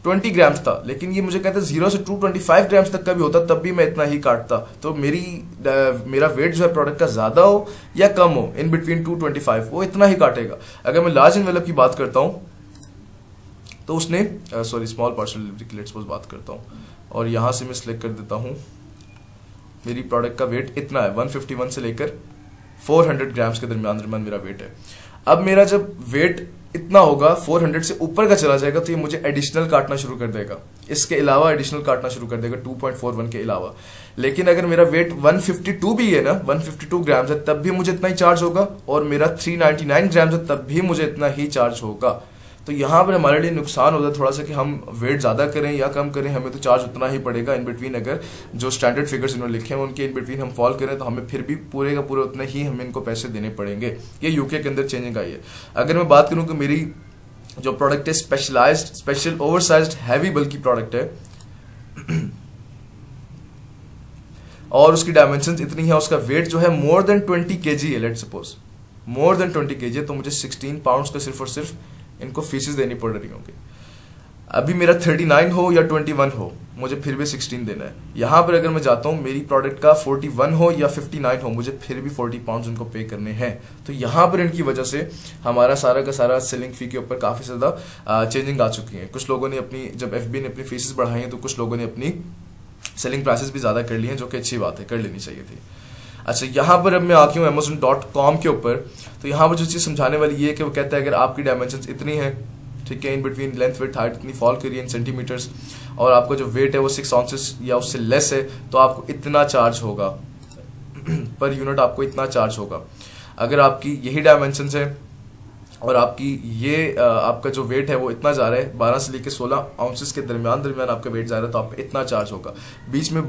Speaker 1: 20 ग्राम्स था, लेकिन ये मुझे कहते हैं 0 से 225 ग्राम्स तक का भी होता तब भी मैं इतना ही काटता। तो मेरा वेट जो है प्रोडक्ट का ज्यादा हो या कम हो, इन बिटवीन 225 वो इतना ही काटेगा। अगर मैं लार्ज एनवेलप की बात करता हूं तो उसने स्मॉल पार्सल डिलीवरी की लेट्स सपोज बात करता हूं, और यहां से मैं सिलेक्ट कर देता हूं, मेरी प्रोडक्ट का वेट इतना है, 151 से लेकर 400 ग्राम्स के दरमियान मेरा वेट है। अब मेरा जब वेट इतना होगा 400 से ऊपर का चला जाएगा तो ये मुझे एडिशनल काटना शुरू कर देगा, इसके अलावा एडिशनल काटना शुरू कर देगा 2.41 के अलावा। लेकिन अगर मेरा वेट 152 भी है ना, 152 ग्राम्स है, तब भी मुझे इतना ही चार्ज होगा, और मेरा 399 ग्राम्स है तब भी मुझे इतना ही चार्ज होगा। तो यहाँ पर हमारे लिए नुकसान होता है थोड़ा सा कि हम वेट ज़्यादा करें या कम करें, हमें तो चार्ज उतना ही पड़ेगा। इन बिटवीन अगर जो स्टैंडर्ड फिगर्स इन्होंने लिखे हैं उनके इन बिटवीन हम फॉल करें तो हमें फिर भी पूरे का पूरे उतने ही हमें इनको पैसे देने पड़ेंगे। ये यूके के अंदर चेंजिंग आई है। अगर मैं बात करूँ कि मेरी जो प्रोडक्ट है स्पेशलाइज्ड, स्पेशल ओवरसाइज्ड हैवी बल्कि प्रोडक्ट है और उसकी डायमेंशंस इतनी है, उसका वेट जो है मोर देन 20 kg है, let's suppose more than 20 kg है, तो मुझे 16 पाउंड्स का सिर्फ और सिर्फ इनको फीसेस देनी पड़ रही होंगी। अभी मेरा 39 हो या 21 हो, मुझे फिर भी 16 देना है। यहाँ पर अगर मैं जाता हूँ मेरी प्रोडक्ट का 41 हो या 59 हो, मुझे फिर भी 40 पाउंड्स उनको पे करने हैं। तो यहाँ पर इनकी वजह से हमारा सारा का सारा सेलिंग फी के ऊपर काफ़ी ज़्यादा चेंजिंग आ चुकी है। कुछ लोगों ने अपनी, जब FB ने अपनी फीसेस बढ़ाई हैं तो कुछ लोगों ने अपनी सेलिंग प्राइसेस भी ज़्यादा कर ली हैं, जो कि अच्छी बात है, कर लेनी चाहिए थी। अच्छा, यहाँ पर अब मैं आती हूँ Amazon.com के ऊपर। तो यहाँ पर जो चीज़ समझाने वाली ये है कि वो कहता है अगर आपकी डायमेंशंस इतनी है, ठीक है, in between length width height इतनी फॉल करिए इन सेंटीमीटर्स, और आपका जो वेट है वो 6 आउंसेस या उससे लेस है, तो आपको इतना चार्ज होगा पर यूनिट, आपको इतना चार्ज होगा। अगर आपकी यही डायमेंशंस है और आपकी ये आपका जो वेट है वो इतना जा रहा है, 12 से लेकर 16 आउंसेस के दरमियान आपका वेट जा रहा है, तो आपका इतना चार्ज होगा। बीच में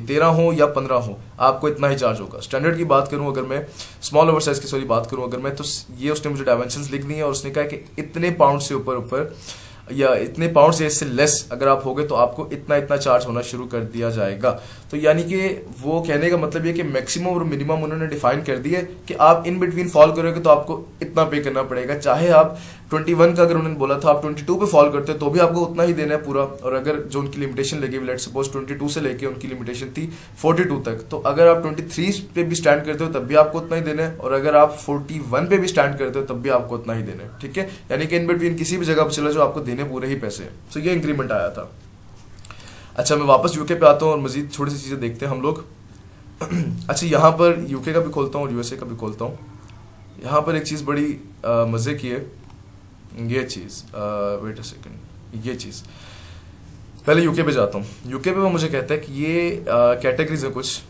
Speaker 1: 13 हो या 15 हो, आपको इतना ही चार्ज होगा। स्टैंडर्ड की बात करूं अगर मैं, स्मॉल ओवर साइज की बात करूं अगर मैं, तो ये उसने मुझे डायमेंशंस लिख दी है और उसने कहा कि इतने पाउंड से ऊपर या इतने पाउंड से इससे लेस अगर आप हो गए तो आपको इतना चार्ज होना शुरू कर दिया जाएगा। तो यानी कि वो कहने का मतलब ये कि मैक्सिमम और मिनिमम उन्होंने डिफाइन कर दिया है कि आप इन बिटवीन फॉल करोगे तो आपको इतना पे करना पड़ेगा। चाहे आप 21 का अगर उन्होंने बोला था आप 22 पे फॉल करते तो भी आपको उतना ही देना है पूरा, और अगर जो उनकी लिमिटेशन लगी लेट्स सपोज 22 से लेके उनकी लिमिटेशन थी 42 तक, तो अगर आप 23 पे भी स्टैंड करते हो तब भी आपको उतना ही देना है, और अगर आप 41 पे भी स्टैंड करते हो तब भी आपको उतना ही देना है। ठीक है, यानी कि इन बिटवीन किसी भी जगह पर चला जो आपको देने पूरे ही पैसे हैं। तो ये इंक्रीमेंट आया था। अच्छा, मैं वापस यूके पे आता हूँ और मजीद छोटी सी चीज़ें देखते हैं हम लोग। अच्छा, यहाँ पर यूके का भी खोलता हूँ और यूएसए का भी खोलता हूँ। यहाँ पर एक चीज़ बड़ी मज़े की है, ये चीज़, वेट अ सेकंड, ये चीज़। पहले यूके पे जाता हूँ। यूके पे वो मुझे कहता है कि ये कैटेगरीज है कुछ,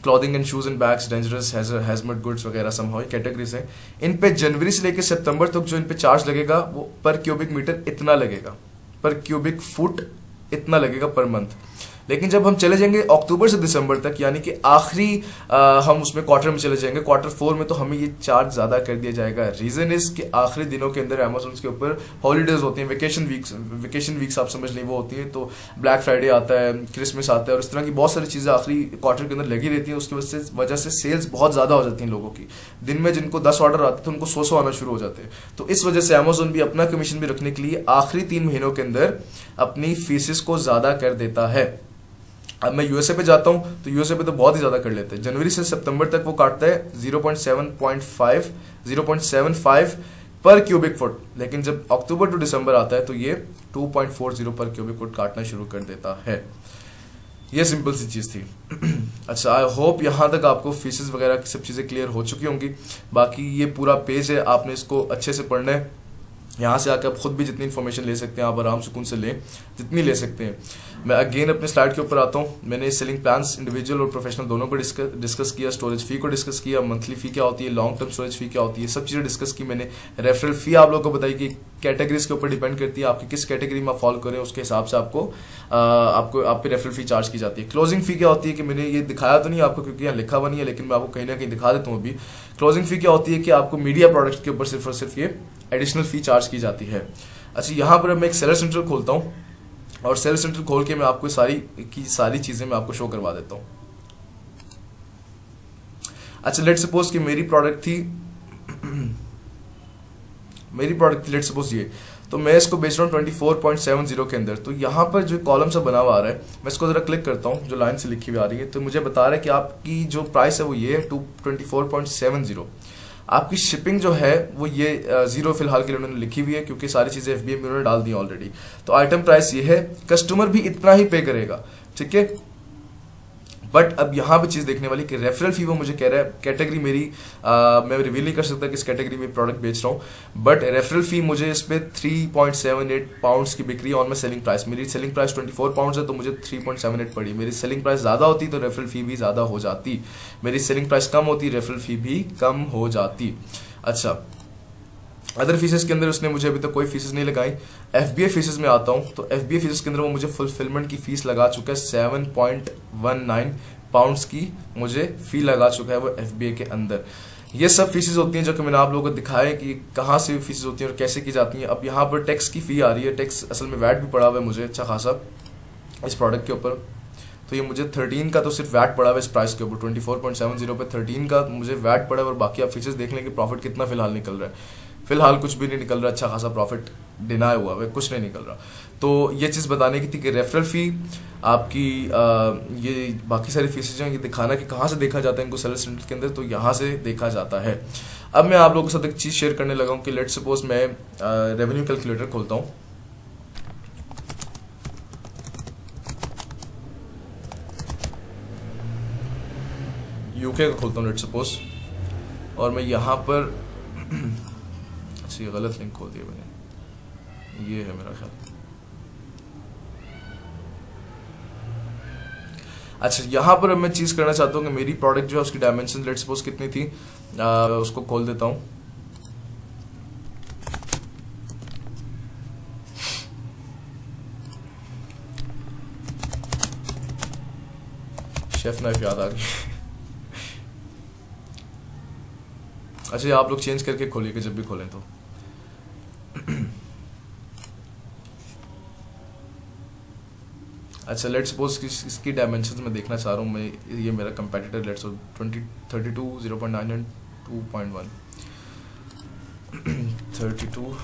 Speaker 1: clothing and shoes and bags, dangerous, hazmat goods वगैरह समहाउ कैटेगरीज है। इन पे जनवरी से लेकर सितंबर तक जो इन पे चार्ज लगेगा वो पर क्यूबिक मीटर इतना लगेगा, पर क्यूबिक फुट इतना लगेगा पर मंथ। लेकिन जब हम चले जाएंगे अक्टूबर से दिसंबर तक, यानी कि आखिरी हम उसमें क्वार्टर में चले जाएंगे, क्वार्टर 4 में, तो हमें ये चार्ज ज़्यादा कर दिया जाएगा। रीज़न इज कि आखिरी दिनों के अंदर अमेज़न के ऊपर हॉलीडेज होती हैं, वेकेशन वीक्स आप समझ लें वो होती हैं। तो ब्लैक फ्राइडे आता है, क्रिसमस आता है, और इस तरह की बहुत सारी चीज़ें आखिरी क्वार्टर के अंदर लगी रहती हैं। उसकी वजह से सेल्स बहुत ज़्यादा हो जाती हैं लोगों की। दिन में जिनको 10 ऑर्डर आते थे उनको 100 आना शुरू हो जाते हैं। तो इस वजह से अमेज़न भी अपना कमीशन भी रखने के लिए आखिरी 3 महीनों के अंदर अपनी फीसेस को ज़्यादा कर देता है। अब मैं यूएसए पे जाता हूँ तो यूएसए पे तो बहुत ही ज़्यादा कर लेते हैं। जनवरी से सितंबर तक वो काटता है 0.75 पर क्यूबिक फुट, लेकिन जब अक्टूबर टू दिसंबर आता है तो ये 2.40 पर क्यूबिक फुट काटना शुरू कर देता है। ये सिंपल सी चीज़ थी। अच्छा, आई होप यहाँ तक आपको फीसेस वगैरह की सब चीज़ें क्लियर हो चुकी होंगी। बाकी ये पूरा पेज है, आपने इसको अच्छे से पढ़ना है। यहाँ से आकर आप खुद भी जितनी इन्फॉर्मेशन ले सकते हैं आप आराम सुकून से लें, जितनी ले सकते हैं। मैं अगेन अपने स्लाइड के ऊपर आता हूँ। मैंने सेलिंग प्लान्स इंडिविजुअल और प्रोफेशनल दोनों को डिस्कस किया, स्टोरेज फी को डिस्कस किया, मंथली फी क्या होती है, लॉन्ग टर्म स्टोरेज फी क्या होती है, सब चीज़ें डिस्कस की मैंने। रेफरल फी आप लोगों को बताई कि कैटेगरीज के ऊपर डिपेंड करती है, आपकी किस कैटेगरी में आप फॉलो करें उसके हिसाब से आपकी रेफरल फी चार्ज की जाती है। क्लोजिंग फी क्या होती है कि मैंने ये दिखाया तो नहीं आपको क्योंकि यहाँ लिखा हुआ नहीं है, लेकिन मैं आपको कहीं ना कहीं दिखा देता हूँ अभी। क्लोजिंग फी क्या होती है कि आपको मीडिया प्रोडक्ट के ऊपर सिर्फ और सिर्फ ये एडिशनल फी चार्ज की जाती है। अच्छा, यहाँ पर मैं एक सेलर सेंटर खोलता हूँ और सेलर सेंटर खोल के मैं आपको सारी चीज़ें मैं आपको शो करवा देता हूँ। अच्छा, लेट सपोज कि मेरी प्रोडक्ट थी लेट सपोज ये, तो मैं इसको बेच रहा हूँ 24.70 के अंदर। तो यहाँ पर जो कॉलम सा बना हुआ आ रहा है, मैं इसको जरा क्लिक करता हूँ, जो लाइन से लिखी हुई आ रही है, तो मुझे बता रहा है कि आपकी जो प्राइस है वो ये है 24.70। आपकी शिपिंग जो है वो ये 0 फिलहाल के लिए उन्होंने लिखी हुई है क्योंकि सारी चीज़ें FBA में उन्होंने डाल दी ऑलरेडी। तो आइटम प्राइस ये है, कस्टमर भी इतना ही पे करेगा, ठीक है। बट अब यहाँ पे चीज़ देखने वाली कि रेफरल फी वो मुझे कह रहा है, कैटेगरी मेरी मैं रिवील नहीं कर सकता किस कैटेगरी में प्रोडक्ट बेच रहा हूँ, बट रेफरल फी मुझे इस पर 3.78 पाउंड्स की बिक्री ऑन माई सेलिंग प्राइस। मेरी सेलिंग प्राइस 24 पाउंड्स है तो मुझे 3.78 पड़ी। मेरी सेलिंग प्राइस ज़्यादा होती तो रेफरल फी भी ज़्यादा हो जाती, मेरी सेलिंग प्राइस कम होती रेफरल फी भी कम हो जाती। अच्छा, अदर फीसेस के अंदर उसने मुझे अभी तक कोई फीसेस नहीं लगाई। FBA फीसेस में आता हूँ तो FBA फीसेस के अंदर वो मुझे फुलफिलमेंट की फीस लगा चुका है 7.19 पाउंड्स की मुझे फी लगा चुका है वो FBA के अंदर। ये सब फीसेस होती हैं जो कि मैंने आप लोगों को दिखाया है कि कहाँ से फीसेस होती हैं और कैसे की जाती हैं। अब यहाँ पर टैक्स की फ़ी आ रही है, टैक्स असल में वैट भी पड़ा हुआ है मुझे अच्छा खासा इस प्रोडक्ट के ऊपर। तो ये मुझे 13 का तो सिर्फ वैट पड़ा हुआ है इस प्राइस के ऊपर, 24.70 पे 13 का मुझे वैट पड़ा है। और बाकी आप फीचर्स देख लेंगे प्रॉफिट कितना फिलहाल निकल रहा है। फिलहाल कुछ भी नहीं निकल रहा, अच्छा खासा प्रॉफिट डिनाई हुआ है, कुछ नहीं निकल रहा। तो ये चीज़ बताने की थी कि रेफरल फी आपकी ये बाकी सारी फीसेज हैं, ये दिखाना कि कहाँ से देखा जाता है इनको सेलर सेंटर के अंदर, तो यहाँ से देखा जाता है। अब मैं आप लोगों के साथ एक चीज़ शेयर करने लगा हूँ कि लेट सपोज मैं रेवेन्यू कैलकुलेटर खोलता हूँ। यूके का खोलता हूँ लेट सपोज, और मैं यहाँ पर अच्छा, ये गलत लिंक खोल दिया मैंने, ये है मेरा ख्याल। अच्छा, यहाँ पर अब मैं चीज़ करना चाहता हूँ कि मेरी प्रोडक्ट जो है उसकी डायमेंशन लेट सपोज कितनी थी, उसको खोल देता हूँ। शेफ नाइफ याद आ गई। अच्छा, ये आप लोग चेंज करके खोलिएगा जब भी खोलें तो। अच्छा, लेट्स सपोज इसकी डायमेंशंस मैं देखना चाह रहा हूँ मैं, ये मेरा कंपेटिटर लेट्स 32 0.9 2.1 32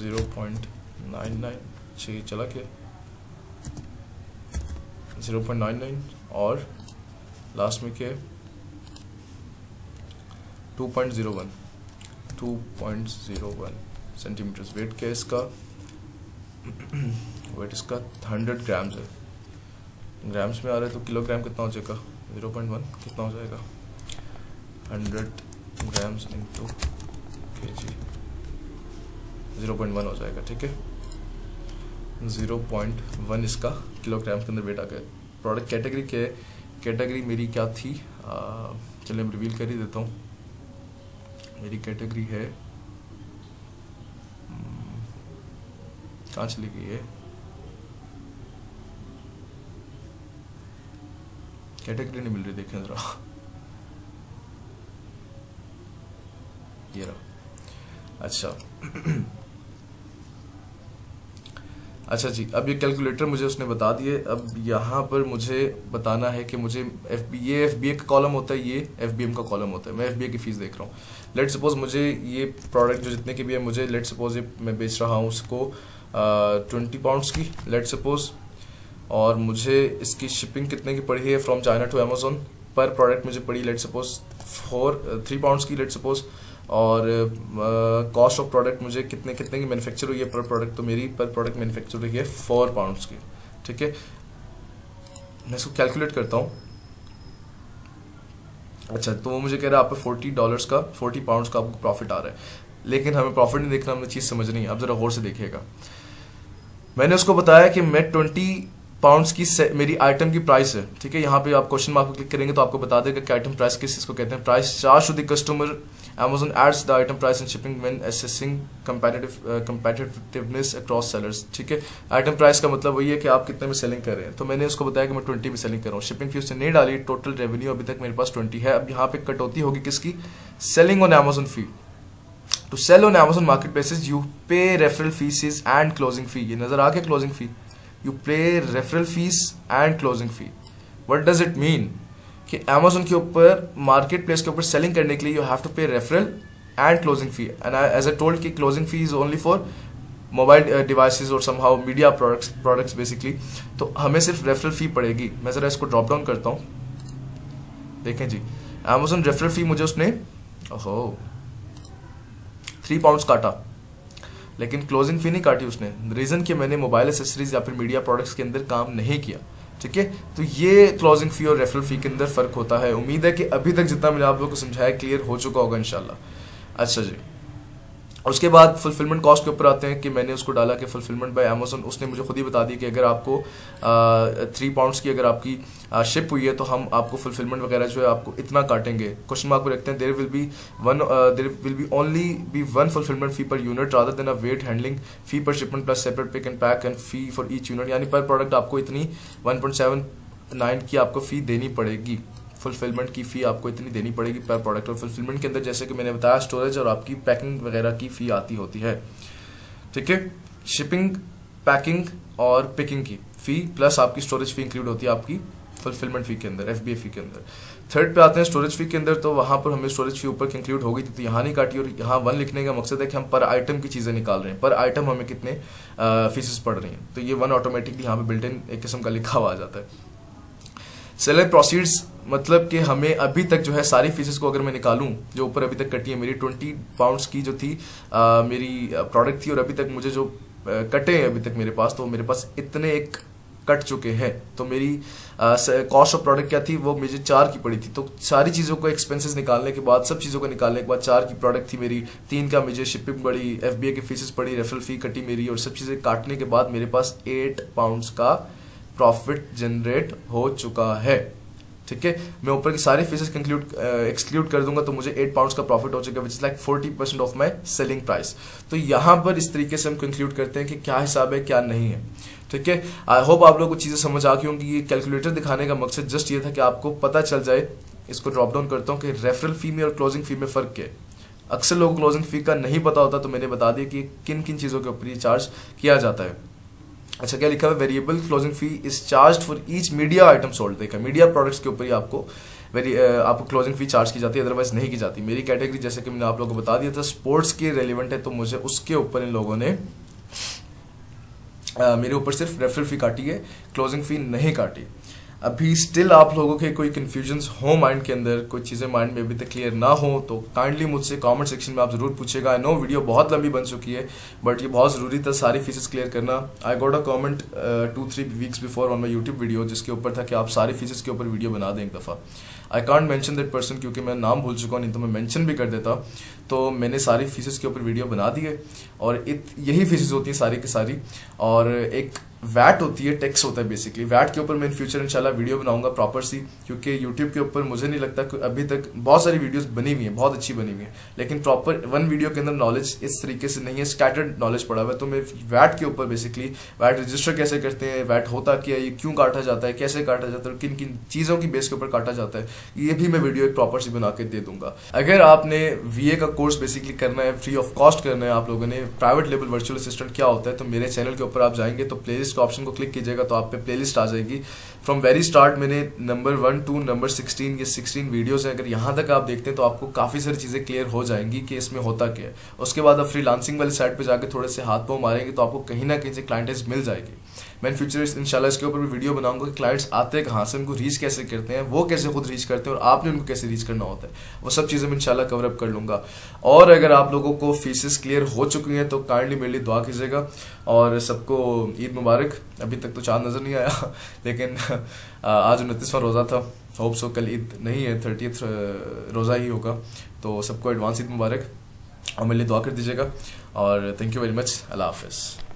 Speaker 1: 0.99 चाहिए, चला क्या 0.99 और लास्ट में क्या 2.01 सेंटीमीटर्स। वेट क्या है इसका वेट इसका 100 ग्राम्स है, ग्राम्स में आ रहा है तो किलोग्राम कितना हो जाएगा, 0.1 कितना हो जाएगा, 100 ग्राम्स इंटू kg 0.1 हो जाएगा। ठीक है, 0.1 इसका किलोग्राम के अंदर वेट आ गया। प्रोडक्ट कैटेगरी क्या है, कैटेगरी मेरी क्या थी, चलिए मैं रिवील कर ही देता हूँ। मेरी कैटेगरी है, कहाँ चली गई है कैटेगरी, नहीं मिल रही, देखें जरा, ये रहा। अच्छा अच्छा जी, अब ये कैलकुलेटर मुझे उसने बता दिए। अब यहाँ पर मुझे बताना है कि मुझे ये FBA का कॉलम होता है, ये FBM का कॉलम होता है। मैं FBA की फ़ीस देख रहा हूँ। लेट सपोज मुझे ये प्रोडक्ट जो जितने की भी है, मुझे लेट सपोज ये मैं बेच रहा हूँ उसको 20 पाउंड्स की लेट सपोज, और मुझे इसकी शिपिंग कितने की पड़ी है फ्रॉम चाइना टू अमेजोन, पर प्रोडक्ट मुझे पड़ी लेट सपोज 3 पाउंड्स की लेट सपोज, और कॉस्ट ऑफ प्रोडक्ट मुझे कितने की मैन्युफैक्चर हुई है पर प्रोडक्ट, तो मेरी पर प्रोडक्ट मैन्युफैक्चर हुई है 4 पाउंड्स की। ठीक है, मैं इसको कैलकुलेट करता हूँ। अच्छा, तो वो मुझे कह रहा है आप पे $40 का 40 पाउंड्स का आपको प्रॉफिट आ रहा है, लेकिन हमें प्रॉफिट नहीं देखना, हमें चीज़ समझनी है। अब जरा गौर से देखिएगा, मैंने उसको बताया कि मैं 20 पाउंड्स की मेरी आइटम की प्राइस है। ठीक है, यहाँ पे आप क्वेश्चन मार्क पर क्लिक करेंगे तो आपको बता देगा कि आइटम प्राइस किस इसको कहते हैं। Price charge to the customer, Amazon adds the item price and shipping when assessing competitiveness across sellers। ठीक है, आइटम प्राइस का मतलब वही है कि आप कितने में सेलिंग कर रहे हैं। तो मैंने उसको बताया कि मैं 20 में सेलिंग कर रहा हूँ, शिपिंग फी उसने नहीं डाली, टोटल रेवेन्यू अभी तक मेरे पास 20 है। अब यहाँ पे कटौती होगी किसकी, selling on Amazon fee. To sell on Amazon market places you pay referral fees and closing fee. ये नजर आ गया closing fee, you pay referral fees and closing fee. What does it mean कि Amazon के ऊपर market place के ऊपर selling करने के लिए you have to pay referral and closing fee. And as I told कि closing fee is only for mobile devices और समहाउ मीडिया प्रोडक्ट्स बेसिकली। तो हमें सिर्फ रेफरल फी पड़ेगी। मैं जरा इसको ड्रॉप डाउन करता हूँ, देखें जी, Amazon रेफरल फी मुझे उसने 3 पाउंड्स काटा, लेकिन क्लोजिंग फी नहीं काटी उसने। रीजन कि मैंने मोबाइल एसेसरीज या फिर मीडिया प्रोडक्ट्स के अंदर काम नहीं किया। ठीक है, तो ये क्लोजिंग फी और रेफरल फी के अंदर फर्क होता है। उम्मीद है कि अभी तक जितना मैंने आप लोगों को समझाया क्लियर हो चुका होगा इंशाल्लाह। अच्छा जी, उसके बाद फुलफिलमेंट कॉस्ट के ऊपर आते हैं कि मैंने उसको डाला कि फुलफिलमेंट बाय Amazon, उसने मुझे खुद ही बता दी कि अगर आपको 3 पाउंड्स की अगर आपकी शिप हुई है तो हम आपको फुलफिलमेंट वगैरह जो है आपको इतना काटेंगे। क्वेश्चन मार्क पर रखते हैं, there will be only one fulfilment fee per unit rather than a weight handling fee per shipment plus separate pick and pack and fee for each unit. यानी पर प्रोडक्ट आपको इतनी 1.79 की आपको फी देनी पड़ेगी, फुलफिलमेंट की फ़ी आपको इतनी देनी पड़ेगी पर प्रोडक्ट। और फुलफिलमेंट के अंदर जैसे कि मैंने बताया स्टोरेज और आपकी पैकिंग वगैरह की फ़ी आती होती है। ठीक है, शिपिंग, पैकिंग और पिकिंग की फ़ी प्लस आपकी स्टोरेज फ़ी इंक्लूड होती है आपकी फुलफिलमेंट फ़ी के अंदर, FBA फ़ी के अंदर। थर्ड पे आते हैं स्टोरेज फ़ी के अंदर, तो वहाँ पर हमें स्टोरेज फ़ी ऊपर की इंक्लूड हो गई थी तो यहाँ नहीं काटी। और यहाँ 1 लिखने का मकसद है कि हम पर आइटम की चीज़ें निकाल रहे हैं, पर आइटम हमें कितने फीसेस पड़ रही हैं, तो ये 1 ऑटोमेटिकली यहाँ पे बिल्ट इन एक किस्म का लिखा हुआ आ जाता है। सेलर प्रोसीड्स मतलब कि हमें अभी तक जो है सारी फीसेस को अगर मैं निकालूं जो ऊपर अभी तक कटी है, मेरी 20 पाउंड्स की जो थी मेरी प्रोडक्ट थी और अभी तक मुझे जो कटे हैं अभी तक मेरे पास, तो मेरे पास इतने एक कट चुके हैं। तो मेरी कॉस्ट ऑफ प्रोडक्ट क्या थी, वो मुझे 4 की पड़ी थी। तो सारी चीज़ों को एक्सपेंसेस निकालने के बाद, सब चीज़ों को निकालने के बाद 4 की प्रोडक्ट थी मेरी, 3 का मुझे शिपिंग पड़ी, FBA की फीसेस पड़ी, रेफरल फी कटी मेरी, और सब चीज़ें काटने के बाद मेरे पास 8 पाउंड्स का प्रॉफिट जनरेट हो चुका है। ठीक है, मैं ऊपर की सारी फीसेस एक्सक्लूड कर दूंगा तो मुझे 8 पाउंड्स का प्रॉफिट हो चुका है, which is like 40% of my selling price. तो यहाँ पर इस तरीके से हम कंक्लूड करते हैं कि क्या हिसाब है क्या नहीं है। ठीक है, आई होप आप लोगों को चीज़ें समझ आ गई होंगी। ये कैलकुलेटर दिखाने का मकसद जस्ट ये था कि आपको पता चल जाए। इसको ड्रॉप डाउन करता हूँ कि रेफरल फी में और क्लोजिंग फी में फ़र्क क्या है। अक्सर लोगों को क्लोजिंग फी का नहीं पता होता, तो मैंने बता दिया कि किन किन चीज़ों के ऊपर ये चार्ज किया जाता है। अच्छा, क्या लिखा है, variable closing fee is charge for each media item sold. देखा, मीडिया प्रोडक्ट्स के ऊपर ही आपको क्लोजिंग फी चार्ज की जाती है, अदरवाइज नहीं की जाती। मेरी कैटेगरी जैसे कि मैंने आप लोगों को बता दिया था स्पोर्ट्स के रेलिवेंट है, तो मुझे उसके ऊपर इन लोगों ने मेरे ऊपर सिर्फ रेफरल फी काटी है, क्लोजिंग फी नहीं काटी। अभी स्टिल आप लोगों के कोई कन्फ्यूजन्स हो माइंड के अंदर, कोई चीज़ें माइंड में अभी तक क्लियर ना हो, तो काइंडली मुझसे कमेंट सेक्शन में आप ज़रूर पूछेगा। आई नो वीडियो बहुत लंबी बन चुकी है, बट ये बहुत ज़रूरी था सारी फीसेस क्लियर करना। I got a comment 2-3 weeks before on my YouTube video, जिसके ऊपर था कि आप सारी फीसेस के ऊपर वीडियो बना दें एक दफ़ा। I can't mention that person, क्योंकि मैं नाम भूल चुका हूँ, नहीं तो मैं मेंशन भी कर देता। तो मैंने सारी फीसेस के ऊपर वीडियो बना दी है, और यही फीसेस होती हैं सारी की सारी। और एक वैट होती है, टैक्स होता है बेसिकली। वैट के ऊपर मैं इन फ्यूचर इंशाल्लाह वीडियो बनाऊंगा प्रॉपर सी, क्योंकि यूट्यूब के ऊपर मुझे नहीं लगता कि अभी तक बहुत सारी वीडियोस बनी हुई हैं, बहुत अच्छी बनी हुई हैं, लेकिन प्रॉपर वन वीडियो के अंदर नॉलेज इस तरीके से नहीं है, स्कैटर्ड नॉलेज पड़ा हुआ है। तो मैं वैट के ऊपर बेसिकली वैट रजिस्टर कैसे करते हैं, वैट होता क्या है, ये क्यों काटा जाता है, कैसे काटा जाता है, किन किन चीज़ों की बेस के ऊपर काटा जाता है, ये भी मैं वीडियो एक प्रॉपर सी बना के दे दूंगा। अगर आपने VA का कोर्स बेसिकली करना है, फ्री ऑफ कॉस्ट करना है आप लोगों ने, प्राइवेट लेवल वर्चुअल असिस्टेंट क्या होता है, तो मेरे चैनल के ऊपर आप जाएंगे तो प्लेलिस्ट के ऑप्शन को क्लिक कीजिएगा, तो आप पे प्लेलिस्ट आ जाएगी। फ्रॉम वेरी स्टार्ट मैंने नंबर 1 to नंबर 16 ये 16 वीडियोस हैं। अगर यहाँ तक आप देखते हैं तो आपको काफ़ी सारी चीज़ें क्लियर हो जाएंगी कि इसमें होता क्या है। उसके बाद आप फ्रीलांसिंग वाली साइड पे जाके थोड़े से हाथ पाँव मारेंगे तो आपको कहीं ना कहीं से क्लाइंटेज मिल जाएगी। मैं इन फ्यूचर इंशाल्लाह इसके ऊपर भी वीडियो बनाऊंगा कि क्लाइंट्स आते हैं कहाँ से, उनको रीच कैसे करते हैं, वो कैसे खुद रीच करते हैं, और आपने उनको कैसे रीच करना होता है, वो सब चीज़ें मैं इंशाल्लाह कवर अप कर लूँगा। और अगर आप लोगों को फीसेस क्लियर हो चुकी हैं तो काइंडली मेरे लिए दुआ कीजिएगा, और सबको ईद मुबारक। अभी तक तो चाँद नज़र नहीं आया, लेकिन आज 29वां रोज़ा था, होप सो कल ईद नहीं है, 30th रोज़ा ही होगा। तो सबको एडवांस ईद मुबारक, और मेरे लिए दुआ कर दीजिएगा, और थैंक यू वेरी मच। अल्लाह हाफिज़।